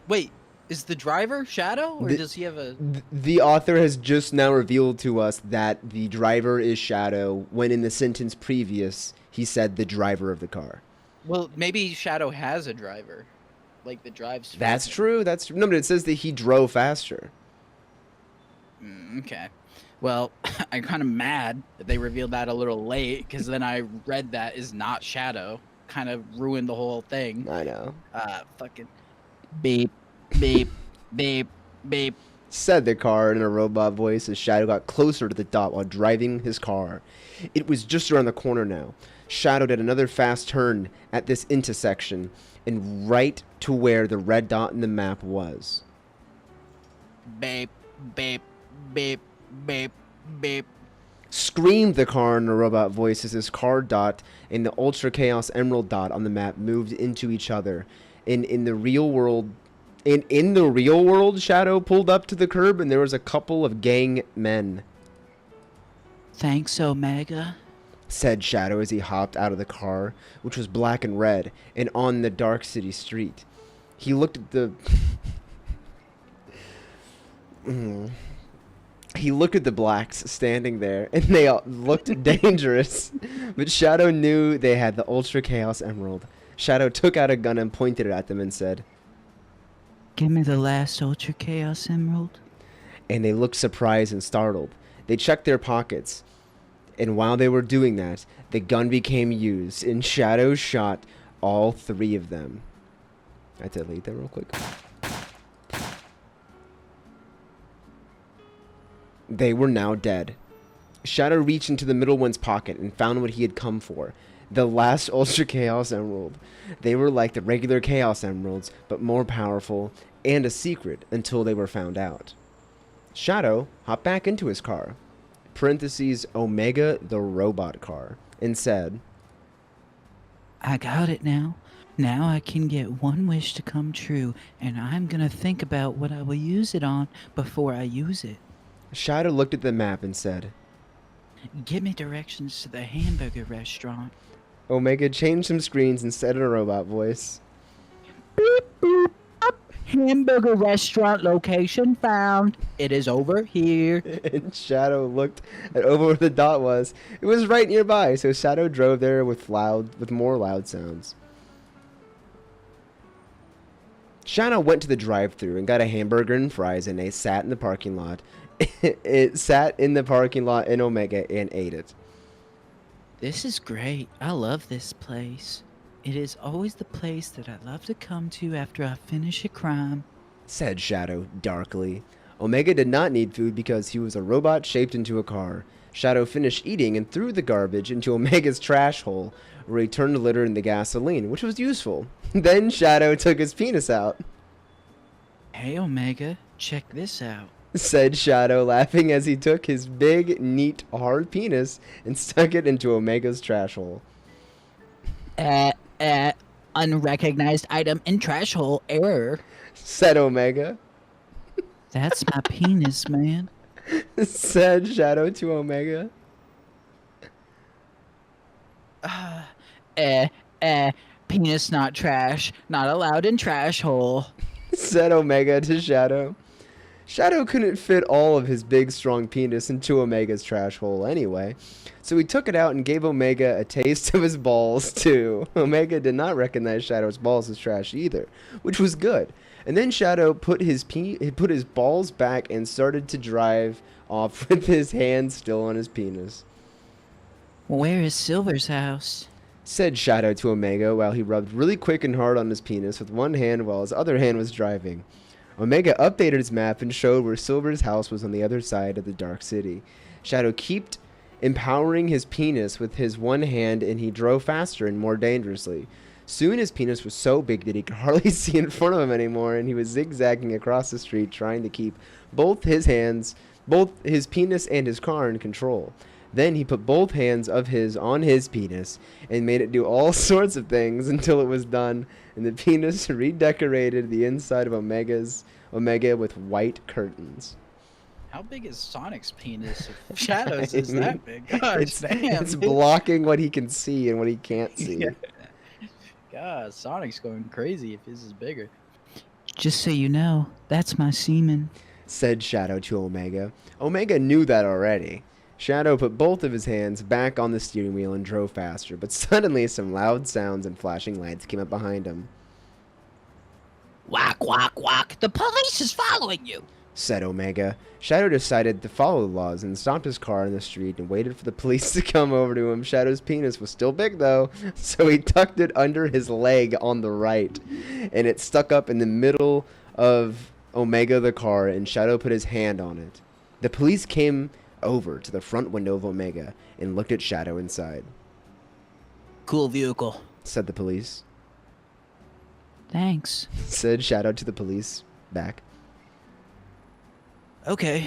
Wait, is the driver Shadow, or does he have a... The author has just now revealed to us that the driver is Shadow, when in the sentence previous, he said the driver of the car. Well, maybe Shadow has a driver, like that drives. That's true. That's true. No, but it says that he drove faster. Okay. Well, I'm kind of mad that they revealed that a little late, because then I read that is not Shadow. Kind of ruined the whole thing. I know. Fucking... Beep, beep, beep, beep. Said the car in a robot voice as Shadow got closer to the dot while driving his car. It was just around the corner now. Shadow did another fast turn at this intersection and right to where the red dot in the map was. Beep, beep, beep, beep, beep. Screamed the car in a robot voice as his car dot and the Ultra Chaos Emerald dot on the map moved into each other. In the real world, Shadow pulled up to the curb and there was a couple of gang men. Thanks, Omega. Said Shadow as he hopped out of the car, which was black and red, and on the dark city street. He looked at the... He looked at the blacks standing there, and they all looked dangerous. But Shadow knew they had the Ultra Chaos Emerald. Shadow took out a gun and pointed it at them and said, Give me the last Ultra Chaos Emerald. And they looked surprised and startled. They checked their pockets. And while they were doing that, the gun became used, and Shadow shot all three of them. I have to delete that real quick. They were now dead. Shadow reached into the middle one's pocket and found what he had come for. The last Ultra Chaos Emerald. They were like the regular Chaos Emeralds, but more powerful and a secret until they were found out. Shadow hopped back into his car, parentheses Omega the robot car, and said, I got it now. Now I can get one wish to come true, and I'm gonna think about what I will use it on before I use it. Shadow looked at the map and said, Give me directions to the hamburger restaurant. Omega changed some screens and said in a robot voice, Beep, boop, up. Hamburger restaurant location found. It is over here. and Shadow looked at over where the dot was. It was right nearby, so Shadow drove there with more loud sounds. Shadow went to the drive-thru and got a hamburger and fries, and they sat in the parking lot. It sat in the parking lot in Omega and ate it. This is great. I love this place. It is always the place that I love to come to after I finish a crime. Said Shadow darkly. Omega did not need food because he was a robot shaped into a car. Shadow finished eating and threw the garbage into Omega's trash hole, where he turned the litter in the gasoline, which was useful. Then Shadow took his penis out. Hey, Omega, check this out. Said Shadow, laughing as he took his big, neat, hard penis and stuck it into Omega's trash hole. Unrecognized item in trash hole error. Said Omega. That's my penis, man. Said Shadow to Omega. Penis not trash. Not allowed in trash hole. Said Omega to Shadow. Shadow couldn't fit all of his big, strong penis into Omega's trash hole anyway, so he took it out and gave Omega a taste of his balls, too. Omega did not recognize Shadow's balls as trash either, which was good. And then Shadow put his balls back and started to drive off with his hand still on his penis. Where is Silver's house? Said Shadow to Omega while he rubbed really quick and hard on his penis with one hand while his other hand was driving. Omega updated his map and showed where Silver's house was on the other side of the Dark City. Shadow kept empowering his penis with his one hand, and he drove faster and more dangerously. Soon his penis was so big that he could hardly see in front of him anymore, and he was zigzagging across the street trying to keep both his penis and his car in control. Then he put both hands of his on his penis and made it do all sorts of things until it was done, and the penis redecorated the inside of Omega with white curtains. How big is Sonic's penis? If Shadow's is that big. Gosh, It's blocking what he can see and what he can't see. Yeah. God, Sonic's going crazy if his is bigger. Just so you know, that's my semen. Said Shadow to Omega. Omega knew that already. Shadow put both of his hands back on the steering wheel and drove faster, but suddenly some loud sounds and flashing lights came up behind him. Whack, whack, whack. The police is following you. Said Omega. Shadow decided to follow the laws and stopped his car in the street and waited for the police to come over to him. Shadow's penis was still big though, so he tucked it under his leg on the right, and it stuck up in the middle of Omega the car, and Shadow put his hand on it. The police came over to the front window of Omega and looked at Shadow inside. Cool vehicle. Said the police. Thanks. Said Shadow to the police back. Okay.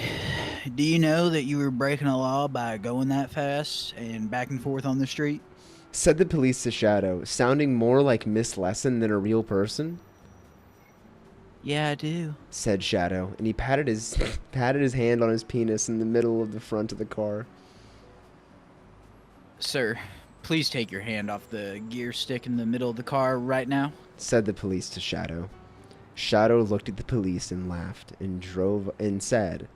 Do you know that you were breaking a law by going that fast and back and forth on the street? Said the police to Shadow, sounding more like Miss Lesson than a real person. Yeah, I do. Said Shadow, and he patted his hand on his penis in the middle of the front of the car. Sir, please take your hand off the gear stick in the middle of the car right now. Said the police to Shadow. Shadow looked at the police and laughed and drove and said,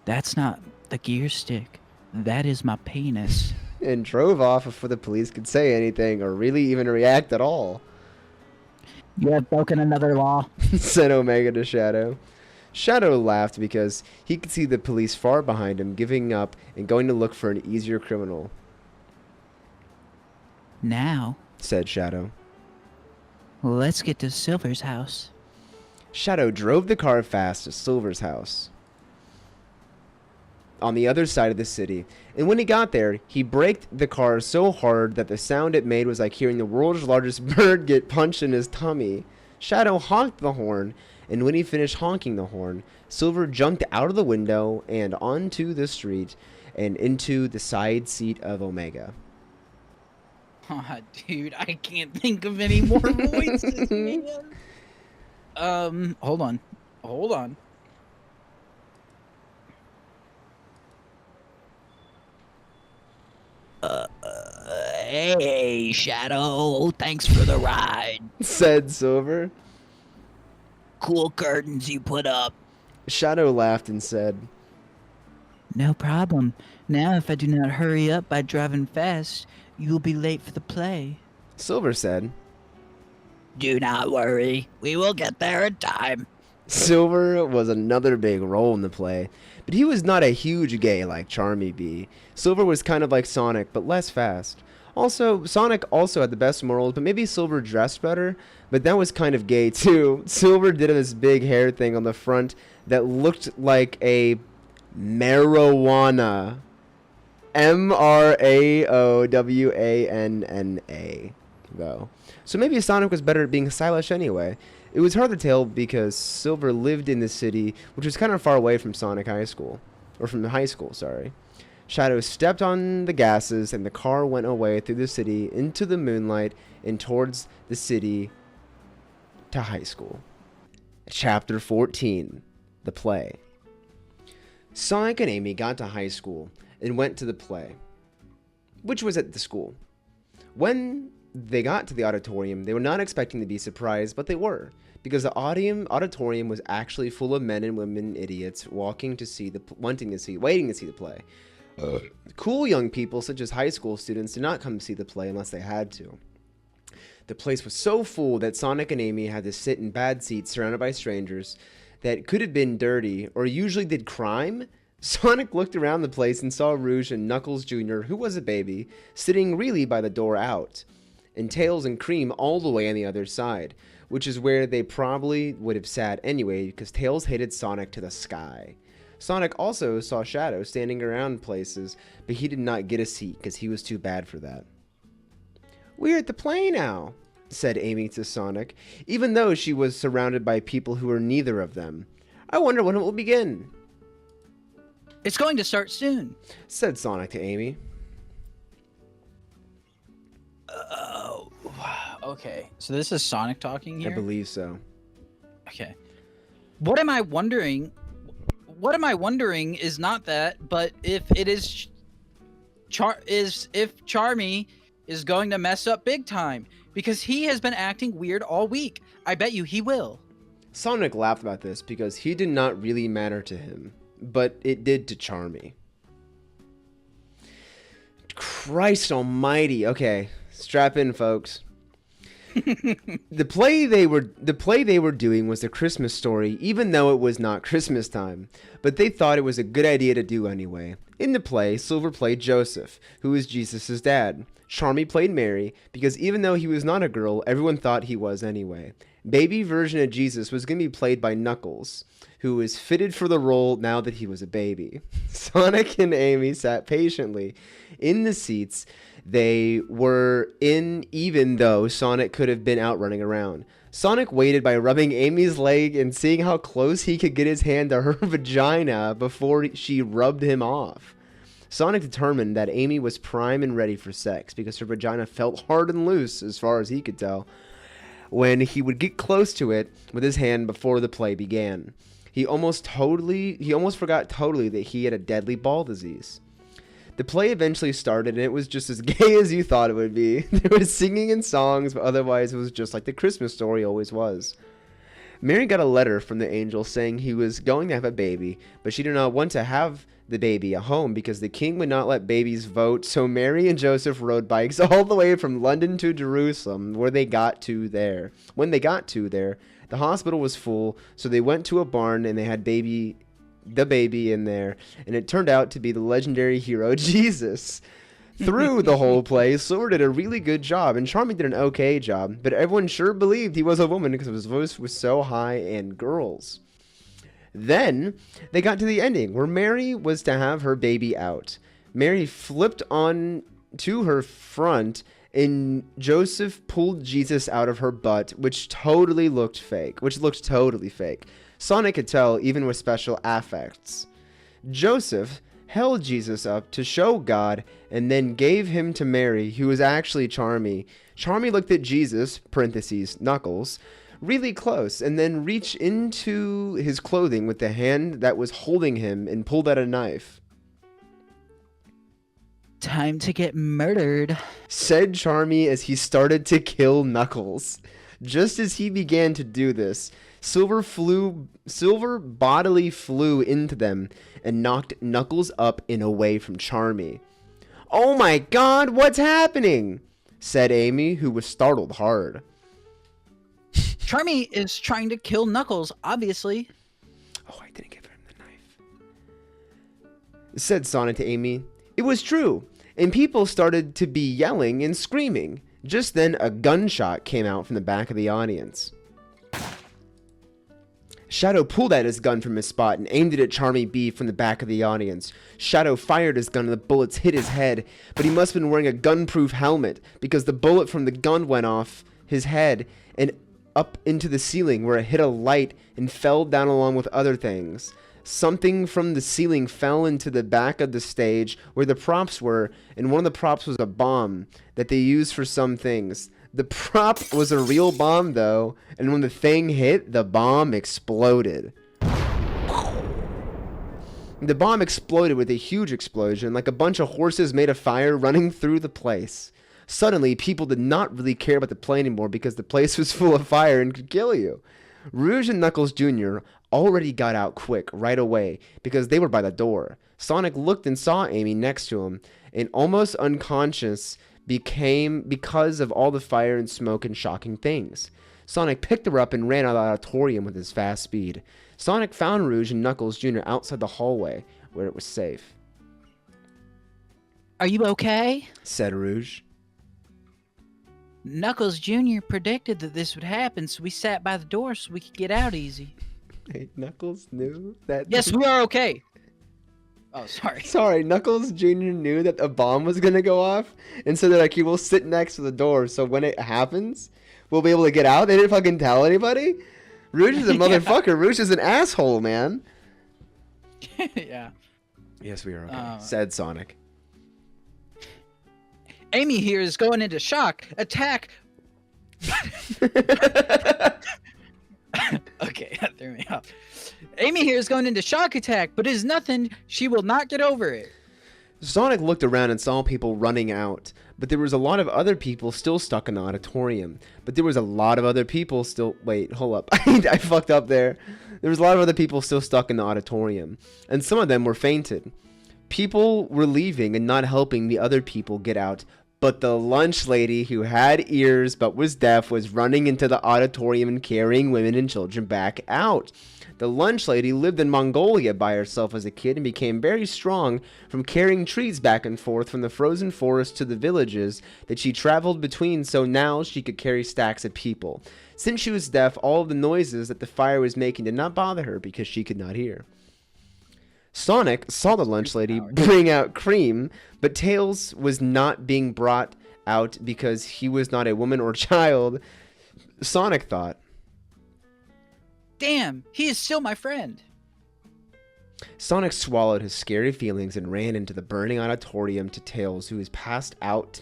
That's not the gear stick. That is my penis. and drove off before the police could say anything or really even react at all. You have broken another law. Said Omega to Shadow. Shadow laughed because he could see the police far behind him, giving up and going to look for an easier criminal. Now, Said Shadow. let's get to Silver's house. Shadow drove the car fast to Silver's house. on the other side of the city, and when he got there, he braked the car so hard that the sound it made was like hearing the world's largest bird get punched in his tummy. Shadow honked the horn, and when he finished honking the horn, Silver jumped out of the window and onto the street and into the side seat of Omega. Aw, dude, I can't think of any more voices, man. Hold on. Hey, Shadow, thanks for the ride. Said Silver. Cool curtains you put up. Shadow laughed and said, No problem. Now, if I do not hurry up by driving fast, you will be late for the play. Silver said. Do not worry. We will get there in time. Silver was another big role in the play, but he was not a huge gay like Charmy B. Silver was kind of like Sonic, but less fast. Also, Sonic also had the best morals, but maybe Silver dressed better, but that was kind of gay too. Silver did this big hair thing on the front that looked like a marijuana. MRAOWANNA, though. So maybe Sonic was better at being stylish anyway. It was hard to tell because Silver lived in the city, which was kind of far away from Sonic High School. Or from the high school, sorry. Shadow stepped on the gases, and the car went away through the city, into the moonlight, and towards the city to high school. Chapter 14. The Play. Sonic and Amy got to high school and went to the play, which was at the school. When they got to the auditorium, they were not expecting to be surprised, but they were, because the auditorium was actually full of men and women idiots waiting to see the play. Cool young people such as high school students did not come to see the play unless they had to. The place was so full that Sonic and Amy had to sit in bad seats surrounded by strangers that could have been dirty or usually did crime. Sonic looked around the place and saw Rouge and Knuckles Jr., who was a baby, sitting really by the door out, and Tails and Cream all the way on the other side, which is where they probably would have sat anyway because Tails hated Sonic to the sky. Sonic also saw Shadow standing around places, but he did not get a seat because he was too bad for that. "We're at the play now," said Amy to Sonic, even though she was surrounded by people who were neither of them. "I wonder when it will begin." It's going to start soon, said Sonic to Amy. Oh, okay. So this is Sonic talking here? I believe so. Okay. What am I wondering is not that, but if it is if Charmy is going to mess up big time, because he has been acting weird all week. I bet you he will. Sonic laughed about this because he did not really matter to him, but it did to Charmy. Christ almighty. Okay, strap in, folks. The play they were doing was a Christmas story, even though it was not Christmas time. But they thought it was a good idea to do anyway. In the play, Silver played Joseph, who was Jesus' dad. Charmy played Mary, because even though he was not a girl, everyone thought he was anyway. Baby version of Jesus was going to be played by Knuckles, who was fitted for the role now that he was a baby. Sonic and Amy sat patiently in the seats they were in, even though Sonic could have been out running around. Sonic waited by rubbing Amy's leg and seeing how close he could get his hand to her vagina before she rubbed him off. Sonic determined that Amy was prime and ready for sex because her vagina felt hard and loose as far as he could tell when he would get close to it with his hand before the play began. He almost forgot totally that he had a deadly ball disease. The play eventually started, and it was just as gay as you thought it would be. There was singing and songs, but otherwise it was just like the Christmas story always was. Mary got a letter from the angel saying he was going to have a baby, but she did not want to have the baby at home because the king would not let babies vote, so Mary and Joseph rode bikes all the way from London to Jerusalem when they got to there, the hospital was full, so they went to a barn and they had the baby in there, and it turned out to be the legendary hero Jesus. Through the whole play, Silver did a really good job, and Charmy did an okay job, but everyone sure believed he was a woman because his voice was so high and girls. Then they got to the ending where Mary was to have her baby out. Mary flipped on to her front and Joseph pulled Jesus out of her butt, which looked totally fake. Sonic could tell even with special affects. Joseph held Jesus up to show God and then gave him to Mary, who was actually Charmy. Charmy looked at Jesus, parentheses, Knuckles, really close and then reached into his clothing with the hand that was holding him and pulled out a knife. Time to get murdered, Said Charmy as he started to kill Knuckles. Just as he began to do this, Silver bodily flew into them and knocked Knuckles up and away from Charmy. "Oh my god, what's happening?" said Amy, who was startled hard. Charmy is trying to kill Knuckles, obviously. "Oh, I didn't give him the knife," said Sonic to Amy. It was true, and people started to be yelling and screaming. Just then, a gunshot came out from the back of the audience. Shadow pulled out his gun from his spot and aimed it at Charmy B from the back of the audience. Shadow fired his gun and the bullets hit his head, but he must have been wearing a gun-proof helmet because the bullet from the gun went off his head and up into the ceiling where it hit a light and fell down along with other things. Something from the ceiling fell into the back of the stage where the props were, and one of the props was a bomb that they used for some things. The prop was a real bomb, though, and when the thing hit, the bomb exploded. The bomb exploded with a huge explosion, like a bunch of horses made of fire running through the place. Suddenly, people did not really care about the play anymore because the place was full of fire and could kill you. Rouge and Knuckles Jr. already got out quick right away because they were by the door. Sonic looked and saw Amy next to him, and almost unconscious became because of all the fire and smoke and shocking things. Sonic picked her up and ran out of the auditorium with his fast speed. Sonic found Rouge and Knuckles Jr. outside the hallway where it was safe. Are you okay? Said Rouge. Knuckles Jr. predicted that this would happen, so we sat by the door so we could get out easy. Hey, Knuckles knew that. Yes, we are okay. Oh, sorry. Sorry, Knuckles Jr. knew that a bomb was gonna go off, and so they're like, he will sit next to the door, so when it happens, we'll be able to get out. They didn't fucking tell anybody. Rouge is a motherfucker. Rouge is an asshole, man. Yeah. Yes, we are okay. Said Sonic. Amy here is going into shock. Attack. Okay, that threw me off. Amy here is going into shock attack, but it is nothing. She will not get over it. Sonic looked around and saw people running out, but there was a lot of other people still stuck in the auditorium. But there was a lot of other people still... Wait, hold up. I fucked up there. There was a lot of other people still stuck in the auditorium, and some of them were fainted. People were leaving and not helping the other people get out, but the lunch lady who had ears but was deaf was running into the auditorium and carrying women and children back out. The lunch lady lived in Mongolia by herself as a kid and became very strong from carrying trees back and forth from the frozen forest to the villages that she traveled between, so now she could carry stacks of people. Since she was deaf, all of the noises that the fire was making did not bother her because she could not hear. Sonic saw the lunch lady bring out cream, but Tails was not being brought out because he was not a woman or child. Sonic thought, Damn, he is still my friend. Sonic swallowed his scary feelings and ran into the burning auditorium to Tails, who was passed out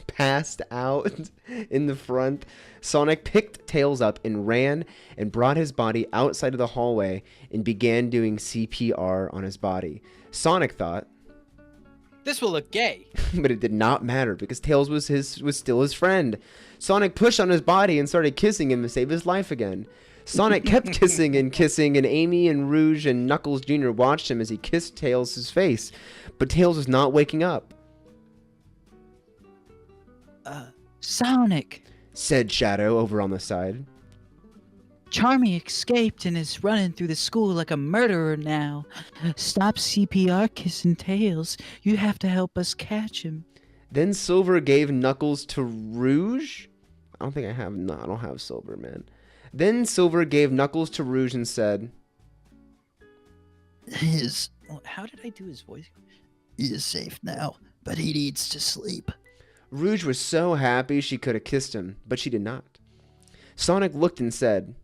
in the front. Sonic picked Tails up and ran and brought his body outside of the hallway and began doing CPR on his body. Sonic thought, This will look gay. but it did not matter because Tails was still his friend. Sonic pushed on his body and started kissing him to save his life again. Sonic kept kissing, and Amy and Rouge and Knuckles Jr. watched him as he kissed Tails' face, but Tails was not waking up. Sonic. Said Shadow over on the side. Charmy escaped and is running through the school like a murderer now. Stop CPR kissing Tails. You have to help us catch him. Then Silver gave Knuckles to Rouge? I don't think I have... No, I don't have Silver, man. Then Silver gave Knuckles to Rouge and said, His How did I do his voice? he is safe now, but he needs to sleep. Rouge was so happy she could have kissed him, but she did not. Sonic looked and said,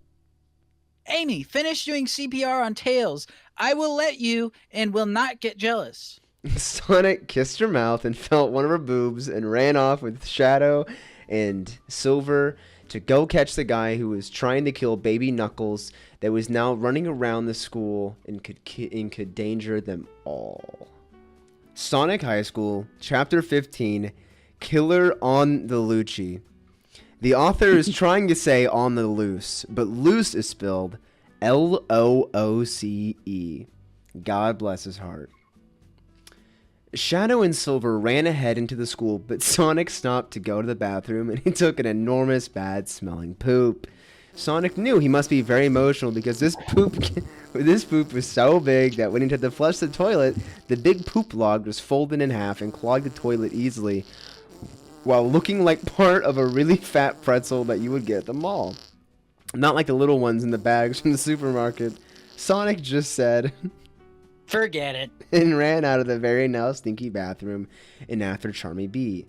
Amy, finish doing CPR on Tails. I will let you and will not get jealous. Sonic kissed her mouth and felt one of her boobs and ran off with Shadow and Silver to go catch the guy who was trying to kill baby Knuckles that was now running around the school and could danger them all. Sonic High School, Chapter 15, Killer on the Lucci. The author is trying to say on the loose, but loose is spelled Looce. God bless his heart. Shadow and Silver ran ahead into the school, but Sonic stopped to go to the bathroom and he took an enormous bad smelling poop. Sonic knew he must be very emotional because this poop was so big that when he had to flush the toilet, the big poop log was folded in half and clogged the toilet easily, while looking like part of a really fat pretzel that you would get at the mall. Not like the little ones in the bags from the supermarket. Sonic just said, Forget it. and ran out of the very now stinky bathroom and after Charmy B.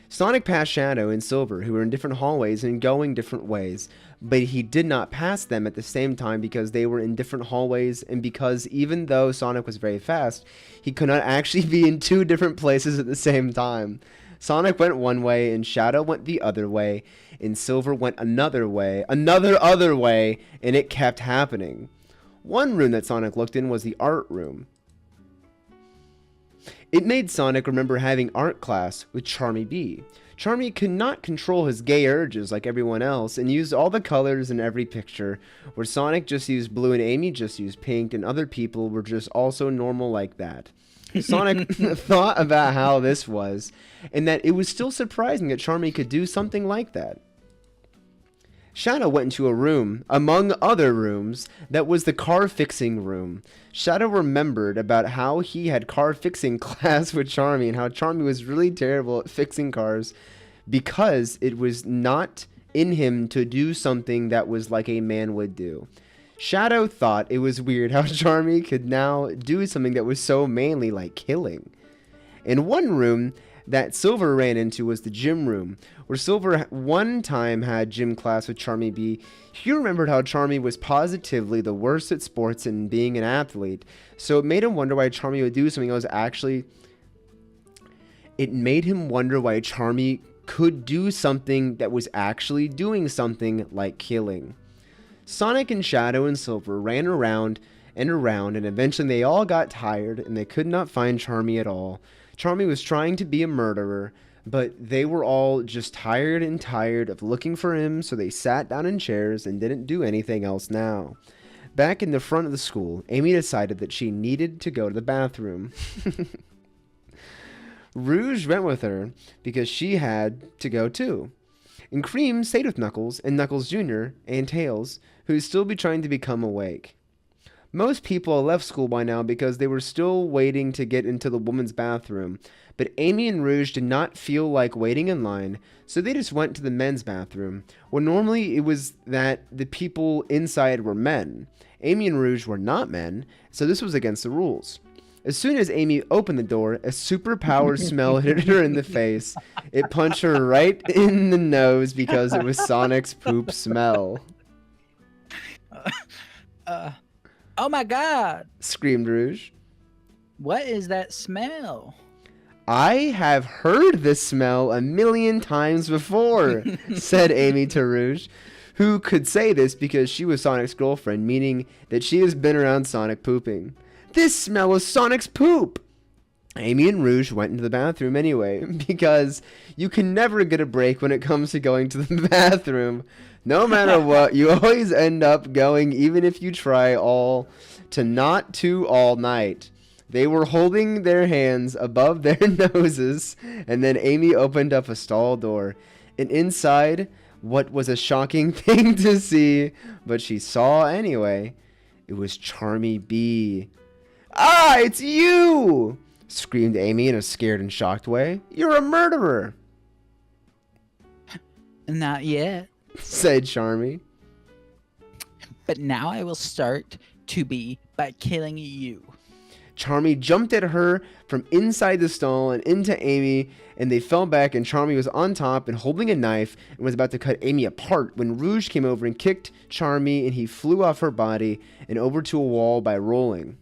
Sonic passed Shadow and Silver, who were in different hallways and going different ways, but he did not pass them at the same time because they were in different hallways and because even though Sonic was very fast, he could not actually be in two different places at the same time. Sonic went one way and Shadow went the other way and Silver went another way, other way, and it kept happening. One room that Sonic looked in was the art room. It made Sonic remember having art class with Charmy B. Charmy could not control his gay urges like everyone else and used all the colors in every picture, where Sonic just used blue and Amy just used pink and other people were just also normal like that. Sonic thought about how this was and that it was still surprising that Charmy could do something like that. Shadow went into a room, among other rooms, that was the car fixing room. Shadow remembered about how he had car fixing class with Charmy and how Charmy was really terrible at fixing cars because it was not in him to do something that was like a man would do. Shadow thought it was weird how Charmy could now do something that was so manly like killing. In one room that Silver ran into was the gym room, where Silver one time had gym class with Charmy B. He remembered how Charmy was positively the worst at sports and being an athlete, so it made him wonder why Charmy would do something that was actually... It made him wonder why Charmy could do something that was actually doing something like killing. Sonic and Shadow and Silver ran around and around, and eventually they all got tired and they could not find Charmy at all. Charmy was trying to be a murderer, but they were all just tired of looking for him, so they sat down in chairs and didn't do anything else now. Back in the front of the school, Amy decided that she needed to go to the bathroom. Rouge went with her because she had to go too. And Cream stayed with Knuckles and Knuckles Jr. and Tails, who would still be trying to become awake. Most people left school by now because they were still waiting to get into the women's bathroom, but Amy and Rouge did not feel like waiting in line, so they just went to the men's bathroom, where normally it was that the people inside were men. Amy and Rouge were not men, so this was against the rules. As soon as Amy opened the door, a superpowered smell hit her in the face. It punched her right in the nose because it was Sonic's poop smell. Oh my god! Screamed Rouge. What is that smell? I have heard this smell a million times before, said Amy to Rouge, who could say this because she was Sonic's girlfriend, meaning that she has been around Sonic pooping. This smell was Sonic's poop! Amy and Rouge went into the bathroom anyway, because you can never get a break when it comes to going to the bathroom. No matter what, you always end up going, even if you try all night. They were holding their hands above their noses, and then Amy opened up a stall door. And inside, what was a shocking thing to see, but she saw anyway, it was Charmy B. Ah, it's you! Screamed Amy in a scared and shocked way. You're a murderer! Not yet. Said Charmy. But now I will start to be by killing you. Charmy jumped at her from inside the stall and into Amy, and they fell back, and Charmy was on top and holding a knife and was about to cut Amy apart when Rouge came over and kicked Charmy, and he flew off her body and over to a wall by rolling.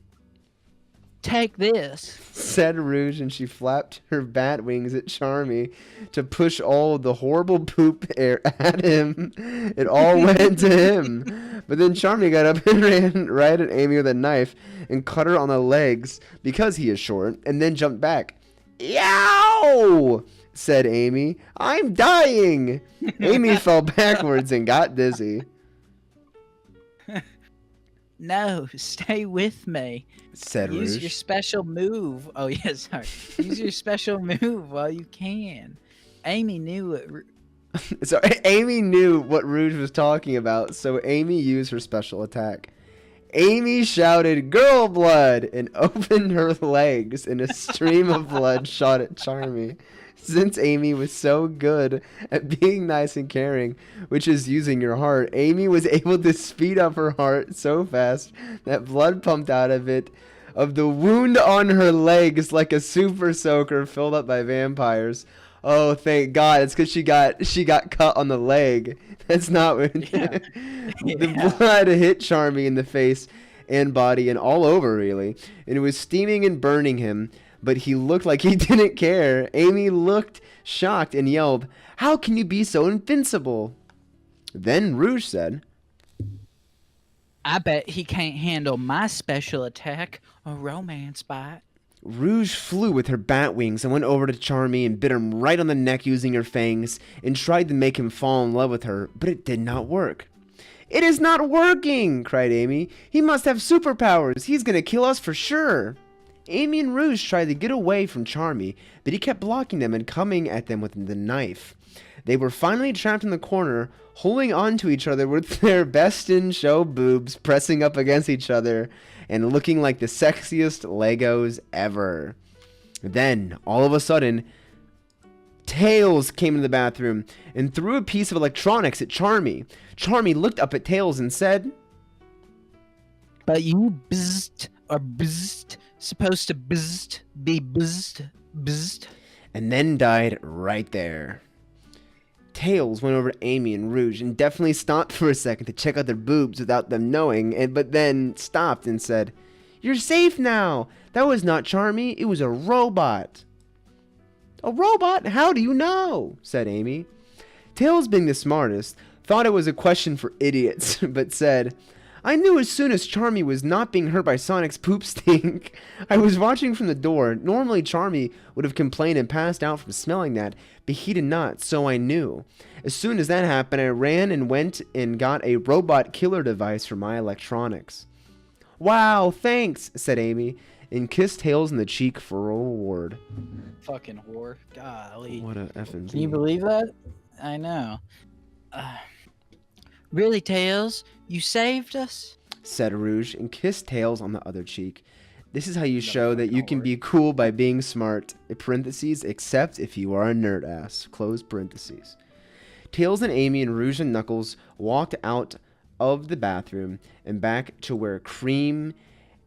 Take this, Said Rouge, and she flapped her bat wings at Charmy to push all of the horrible poop air at him. It all went to him. But then Charmy got up and ran right at Amy with a knife and cut her on the legs because he is short, and then jumped back. Yow! Said Amy. I'm dying! Amy fell backwards and got dizzy. No, stay with me. Said Use Rouge. your special move. Oh, yeah, sorry. Use your special move while you can. Amy knew it. So Amy knew what Rouge was talking about, so Amy used her special attack. Amy shouted, "Girl blood!" and opened her legs, and a stream of blood shot at Charmy. Since Amy was so good at being nice and caring, which is using your heart, Amy was able to speed up her heart so fast that blood pumped out of it, of the wound on her legs like a super soaker filled up by vampires. Oh, thank God! It's because she got cut on the leg. That's not what. Yeah. The blood hit Charmy in the face and body and all over, really, and it was steaming and burning him. But he looked like he didn't care. Amy looked shocked and yelled, "How can you be so invincible?" Then Rouge said, I bet he can't handle my special attack, a romance bite. Rouge flew with her bat wings and went over to Charmy and bit him right on the neck using her fangs and tried to make him fall in love with her, but it did not work. "It is not working!" cried Amy. "He must have superpowers. He's going to kill us for sure." Amy and Rouge tried to get away from Charmy, but he kept blocking them and coming at them with the knife. They were finally trapped in the corner, holding on to each other with their best-in-show boobs pressing up against each other and looking like the sexiest Legos ever. Then, all of a sudden, Tails came into the bathroom and threw a piece of electronics at Charmy. Charmy looked up at Tails and said, But you bzzzt or bzzzt, supposed to bzzzt, be bzzzt, bzzzt. and then died right there. Tails went over to Amy and Rouge and definitely stopped for a second to check out their boobs without them knowing, but then stopped and said, "You're safe now. That was not Charmy. It was a robot." "A robot? How do you know?" said Amy. Tails, being the smartest, thought it was a question for idiots, but said, "I knew as soon as Charmy was not being hurt by Sonic's poop stink. I was watching from the door. Normally Charmy would have complained and passed out from smelling that, but he did not, so I knew. As soon as that happened, I ran and went and got a robot killer device for my electronics." "Wow, thanks," said Amy, and kissed Tails in the cheek for a reward. Fucking whore. Golly. What a effing Can you believe that? I know. Really, Tails? You saved us? said Rouge, and kissed Tails on the other cheek. This is how you show that you can be cool by being smart. In parentheses, except if you are a nerd ass. Close parentheses. Tails and Amy and Rouge and Knuckles walked out of the bathroom and back to where Cream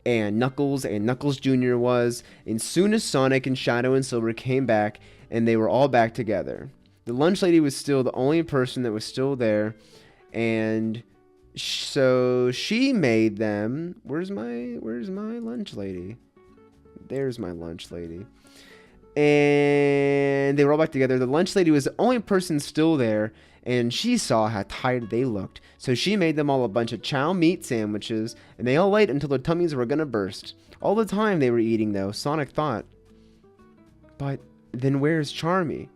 and Knuckles Jr. was, and soon as Sonic and Shadow and Silver came back, and they were all back together. The lunch lady was still the only person that was still there, and so she made them. Where's my lunch lady? There's my lunch lady. And they were all back together. The lunch lady was the only person still there, and she saw how tired they looked. So she made them all a bunch of chow meat sandwiches, and they all ate until their tummies were gonna burst. All the time they were eating, though, Sonic thought, "But then where's Charmy?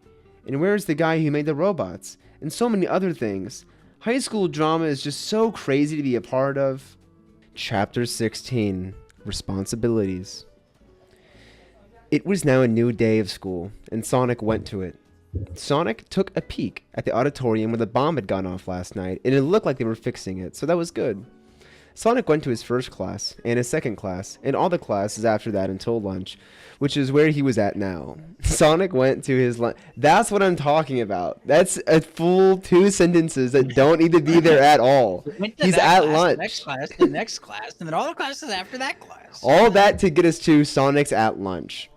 And where's the guy who made the robots? And so many other things. High school drama is just so crazy to be a part of." Chapter 16, Responsibilities. It was now a new day of school, and Sonic went to it. Sonic took a peek at the auditorium where the bomb had gone off last night, and it looked like they were fixing it, so that was good. Sonic went to his first class, and his second class, and all the classes after that until lunch, which is where he was at now. Sonic went to his lunch. That's what I'm talking about. That's a full 2 sentences that don't need to be there at all. Went to He's that at class, lunch. The next class, the next class, and then all the classes after that class. All that to get us to Sonic's at lunch.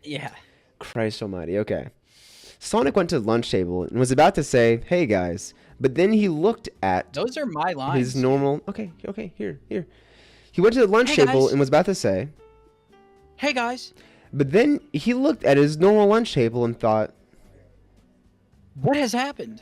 Yeah. Christ almighty. Okay. Sonic went to the lunch table and was about to say, "Hey guys," but then he looked at Those are my lines. his normal. Okay, here. He went to the lunch Hey, table guys. and was about to say, Hey guys, but then he looked at his normal lunch table and thought, what has happened?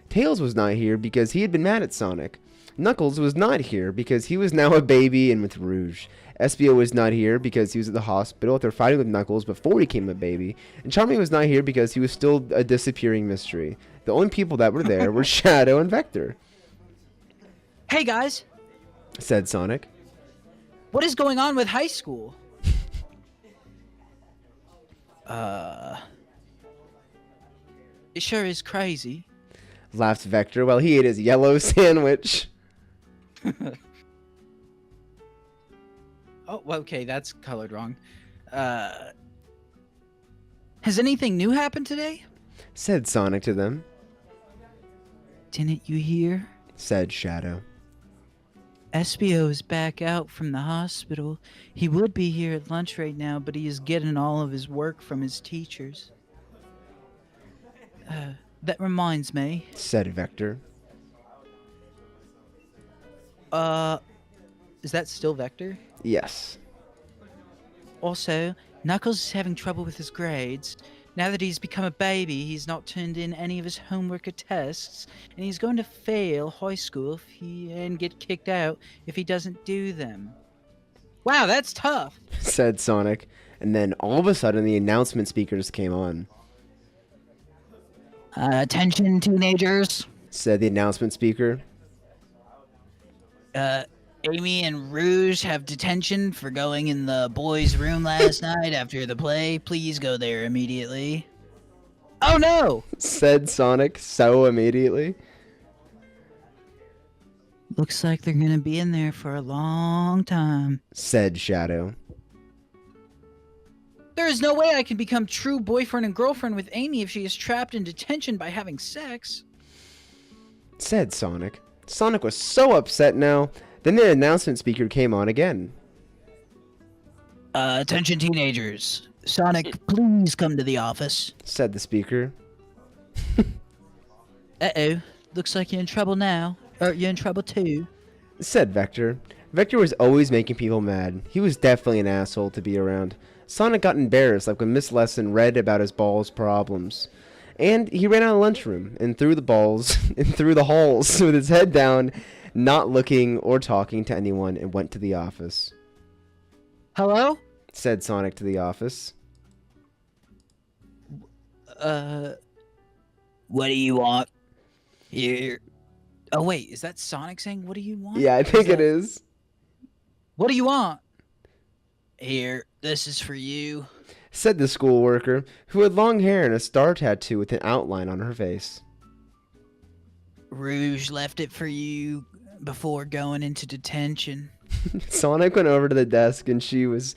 Tails was not here because he had been mad at Sonic. Knuckles was not here because he was now a baby and with Rouge. SBO was not here because he was at the hospital after fighting with Knuckles before he became a baby. And Charming was not here because he was still a disappearing mystery. The only people that were there were Shadow and Vector, Hey guys, said Sonic. what is going on with high school? It sure is crazy. Laughed Vector while he ate his yellow sandwich. Oh, well, okay, that's colored wrong. Has anything new happened today? Said Sonic to them. Didn't you hear? Said Shadow. SBO is back out from the hospital. He would be here at lunch right now, but he is getting all of his work from his teachers. That reminds me. Said Vector. Is that still Vector? Yes. Also, Knuckles is having trouble with his grades. Now that he's become a baby, he's not turned in any of his homework or tests, and he's going to fail high school and get kicked out if he doesn't do them. Wow, that's tough. Said Sonic. And then all of a sudden the announcement speakers came on. Attention, teenagers. Said the announcement speaker. Amy and Rouge have detention for going in the boys' room last night after the play. Please go there immediately. Oh no! Said Sonic so immediately. Looks like they're gonna be in there for a long time. Said Shadow. There is no way I can become true boyfriend and girlfriend with Amy if she is trapped in detention by having sex. Said Sonic. Sonic was so upset now. Then the announcement speaker came on again. Attention, teenagers. Sonic, please come to the office. Said the speaker. Uh-oh. Looks like you're in trouble now. Or you're in trouble too. Said Vector. Vector was always making people mad. He was definitely an asshole to be around. Sonic got embarrassed like when Miss Lesson read about his ball's problems. And he ran out of the lunchroom and threw the balls and through the halls with his head down, not looking or talking to anyone, and went to the office. Hello? Said Sonic to the office. What do you want? Here. Oh, wait, is that Sonic saying, what do you want? Yeah, I think it is. What do you want? Here, this is for you. Said the school worker, who had long hair and a star tattoo with an outline on her face. Rouge left it for you before going into detention. Sonic went over to the desk and she was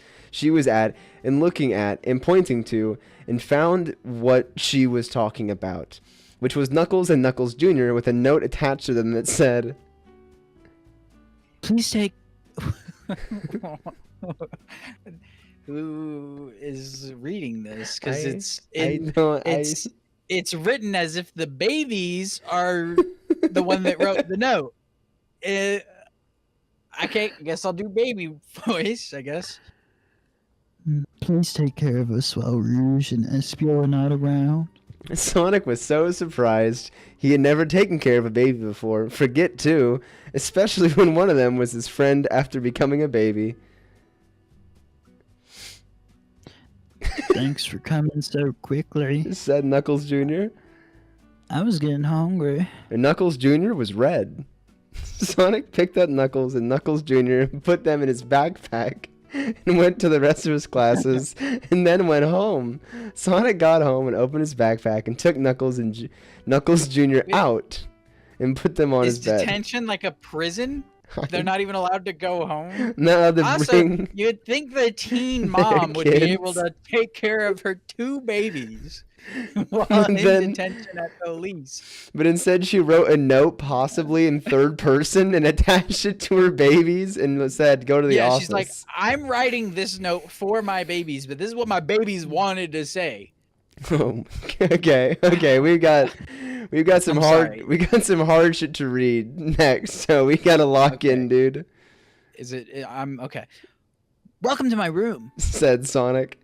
at and looking at and pointing to and found what she was talking about, which was Knuckles and Knuckles Jr. with a note attached to them that said, Please take... Who is reading this? Because it's written as if the babies are the one that wrote the note. I guess I'll do baby voice, I guess. Please take care of us while Rouge and Espio are not around. Sonic was so surprised. He had never taken care of a baby before. Forget too, especially when one of them was his friend after becoming a baby. Thanks for coming so quickly. Said Knuckles Jr. I was getting hungry. And Knuckles Jr. was red. Sonic picked up Knuckles and Knuckles Jr. and put them in his backpack and went to the rest of his classes and then went home. Sonic got home and opened his backpack and took Knuckles and Knuckles Jr. out and put them on his bed. Is detention like a prison? They're not even allowed to go home. No, the Also, bring. you'd think the teen mom would be kids. able to take care of her 2 babies while in Then- detention at the least. But instead, she wrote a note, possibly in third person, and attached it to her babies, and said, "Go to the office." She's like, I'm writing this note for my babies, but this is what my babies wanted to say. Oh, okay. We've got some I'm hard sorry. we got some hard shit to read next, so we gotta lock in, dude. Is it? I'm okay. Welcome to my room. Said Sonic.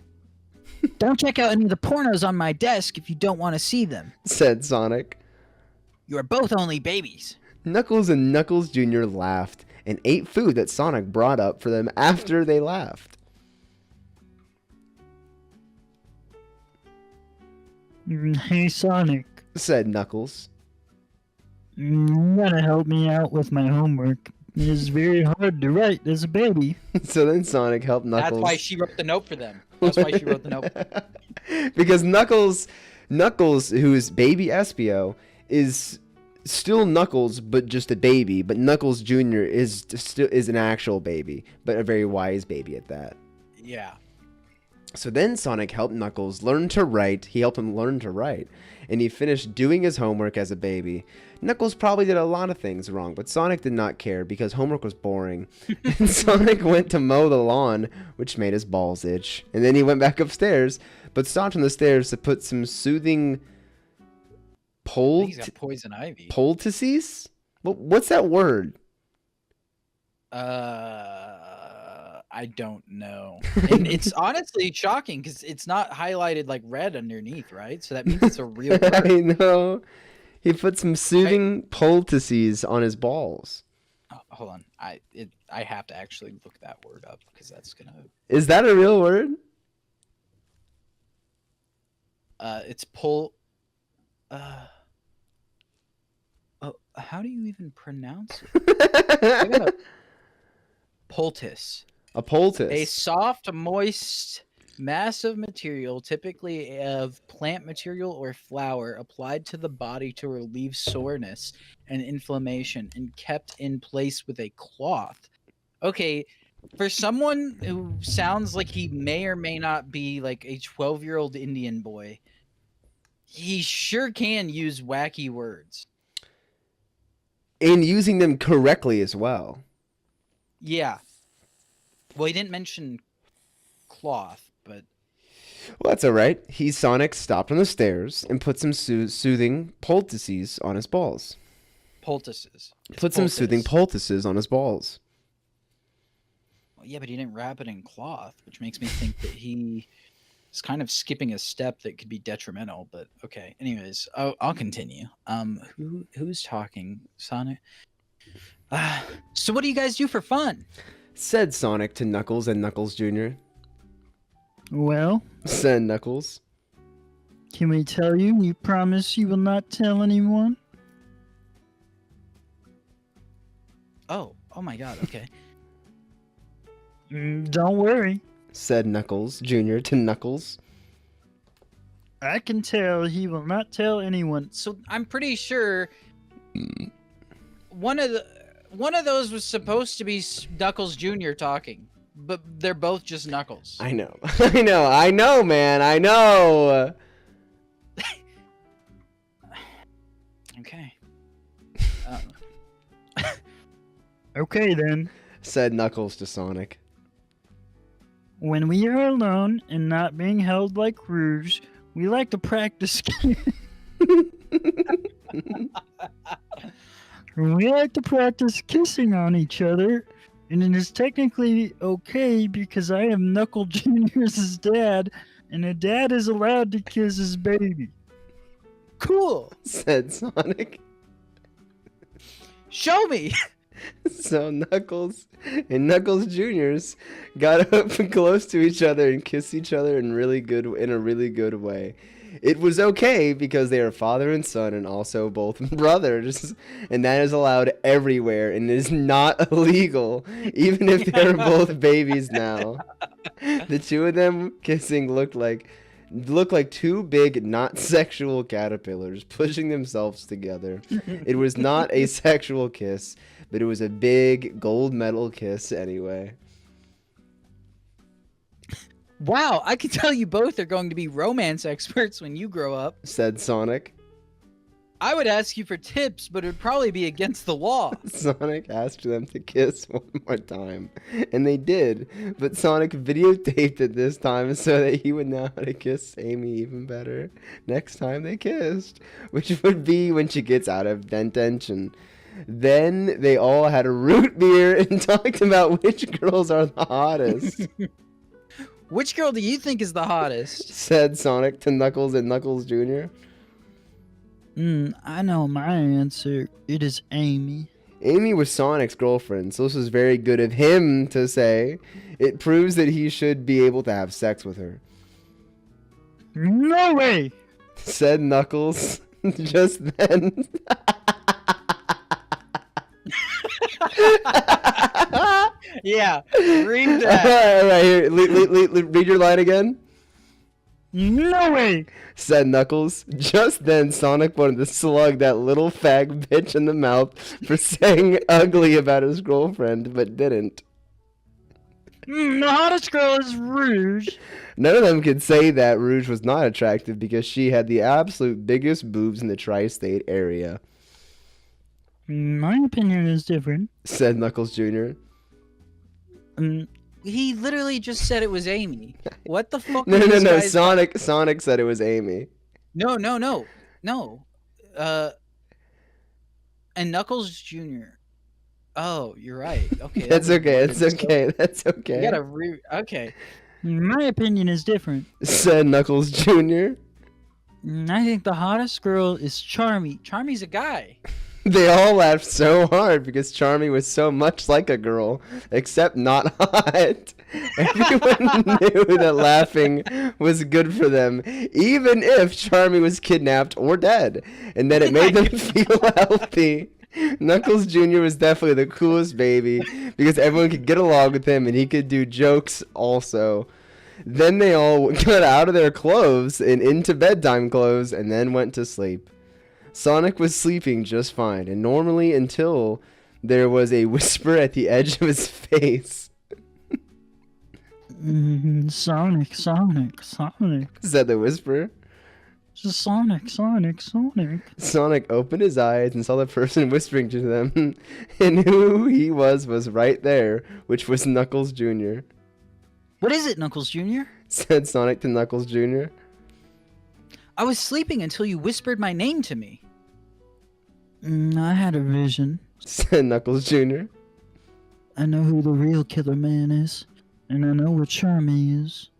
Don't check out any of the pornos on my desk if you don't want to see them. Said Sonic. You are both only babies. Knuckles and Knuckles Jr. laughed and ate food that Sonic brought up for them after they laughed. Hey, Sonic. Said Knuckles. You gotta help me out with my homework. It is very hard to write as a baby. So then Sonic helped Knuckles. That's why she wrote the note for them. That's why she wrote the note. Because Knuckles, who is baby Espio, is still Knuckles, but just a baby. But Knuckles Jr. is an actual baby, but a very wise baby at that. Yeah. So then Sonic helped Knuckles learn to write. He helped him learn to write, and he finished doing his homework as a baby. Knuckles probably did a lot of things wrong, but Sonic did not care because homework was boring. And Sonic went to mow the lawn, which made his balls itch. And then he went back upstairs, but stopped on the stairs to put some soothing He's got poison ivy. poultices? What's that word? I don't know. And it's honestly shocking because it's not highlighted like red underneath, right? So that means it's a real word. I know. He put some soothing poultices on his balls. Oh, hold on. I have to actually look that word up because that's gonna. Is that a real word? It's pull. Oh, how do you even pronounce it? Poultice. A poultice. A soft, moist mass of material, typically of plant material or flour, applied to the body to relieve soreness and inflammation and kept in place with a cloth. Okay, for someone who sounds like he may or may not be like a 12-year-old Indian boy, he sure can use wacky words. And using them correctly as well. Yeah. Well, he didn't mention cloth, but Well, that's all right. Sonic stopped on the stairs and put some soothing poultices on his balls. poultices. Put some soothing poultices on his balls. Well, yeah, but he didn't wrap it in cloth, which makes me think that he is kind of skipping a step that could be detrimental. But okay. Anyways, I'll continue. Who's talking? Sonic. So what do you guys do for fun? Said Sonic to Knuckles and Knuckles Jr. Well, Said Knuckles. can we tell you? You promise you will not tell anyone? Oh my God. Okay. Don't worry. Said Knuckles Jr. to Knuckles. I can tell he will not tell anyone. So I'm pretty sure one of those was supposed to be Knuckles Jr. talking, but they're both just Knuckles. I know. I know, man. I know. Okay. Okay then. Said Knuckles to Sonic. When we are alone and not being held like Rouge, we like to practice. We like to practice kissing on each other, and it is technically okay because I am Knuckle Jr.'s dad, and a dad is allowed to kiss his baby. Cool. Said Sonic. Show me. So Knuckles and Knuckles Juniors got up close to each other and kissed each other in a really good way. It was okay because they are father and son and also both brothers, and that is allowed everywhere and it is not illegal, even if they're both babies now. The two of them kissing looked like looked like two big, not sexual caterpillars pushing themselves together. It was not a sexual kiss, but it was a big gold medal kiss anyway. Wow, I can tell you both are going to be romance experts when you grow up. Said Sonic. I would ask you for tips, but it would probably be against the law. Sonic asked them to kiss one more time, and they did, but Sonic videotaped it this time so that he would know how to kiss Amy even better next time they kissed, which would be when she gets out of detention. Then they all had a root beer and talked about which girls are the hottest. Which girl do you think is the hottest? Said Sonic to Knuckles and Knuckles Jr. I know my answer. It is Amy. Amy was Sonic's girlfriend, so this was very good of him to say. It proves that he should be able to have sex with her. No way! Said Knuckles just then. Yeah, read that. All right, here, read your line again. No way! Said Knuckles. Just then, Sonic wanted to slug that little fag bitch in the mouth for saying ugly about his girlfriend, but didn't. The hottest girl is Rouge. None of them could say that Rouge was not attractive because she had the absolute biggest boobs in the tri-state area. My opinion is different. Said Knuckles Jr. He literally just said it was Amy. What the fuck? No, are no, these no. guys- Sonic said it was Amy. No. And Knuckles Jr. Oh, you're right. Okay. That's that okay. was That's weird. okay. That's You okay. gotta okay. My opinion is different. Said Knuckles Jr. I think the hottest girl is Charmy. Charmy's a guy. They all laughed so hard because Charmy was so much like a girl, except not hot. Everyone knew that laughing was good for them, even if Charmy was kidnapped or dead, and that it made them feel healthy. Knuckles Jr. was definitely the coolest baby because everyone could get along with him and he could do jokes also. Then they all got out of their clothes and into bedtime clothes and then went to sleep. Sonic was sleeping just fine, and normally until there was a whisper at the edge of his face. Sonic. Said the whisper. Sonic. Sonic opened his eyes and saw the person whispering to them, and who he was right there, which was Knuckles Jr. What is it, Knuckles Jr.? Said Sonic to Knuckles Jr. I was sleeping until you whispered my name to me. I had a vision. Said Knuckles Jr. I know who the real killer man is, and I know where Charmy is.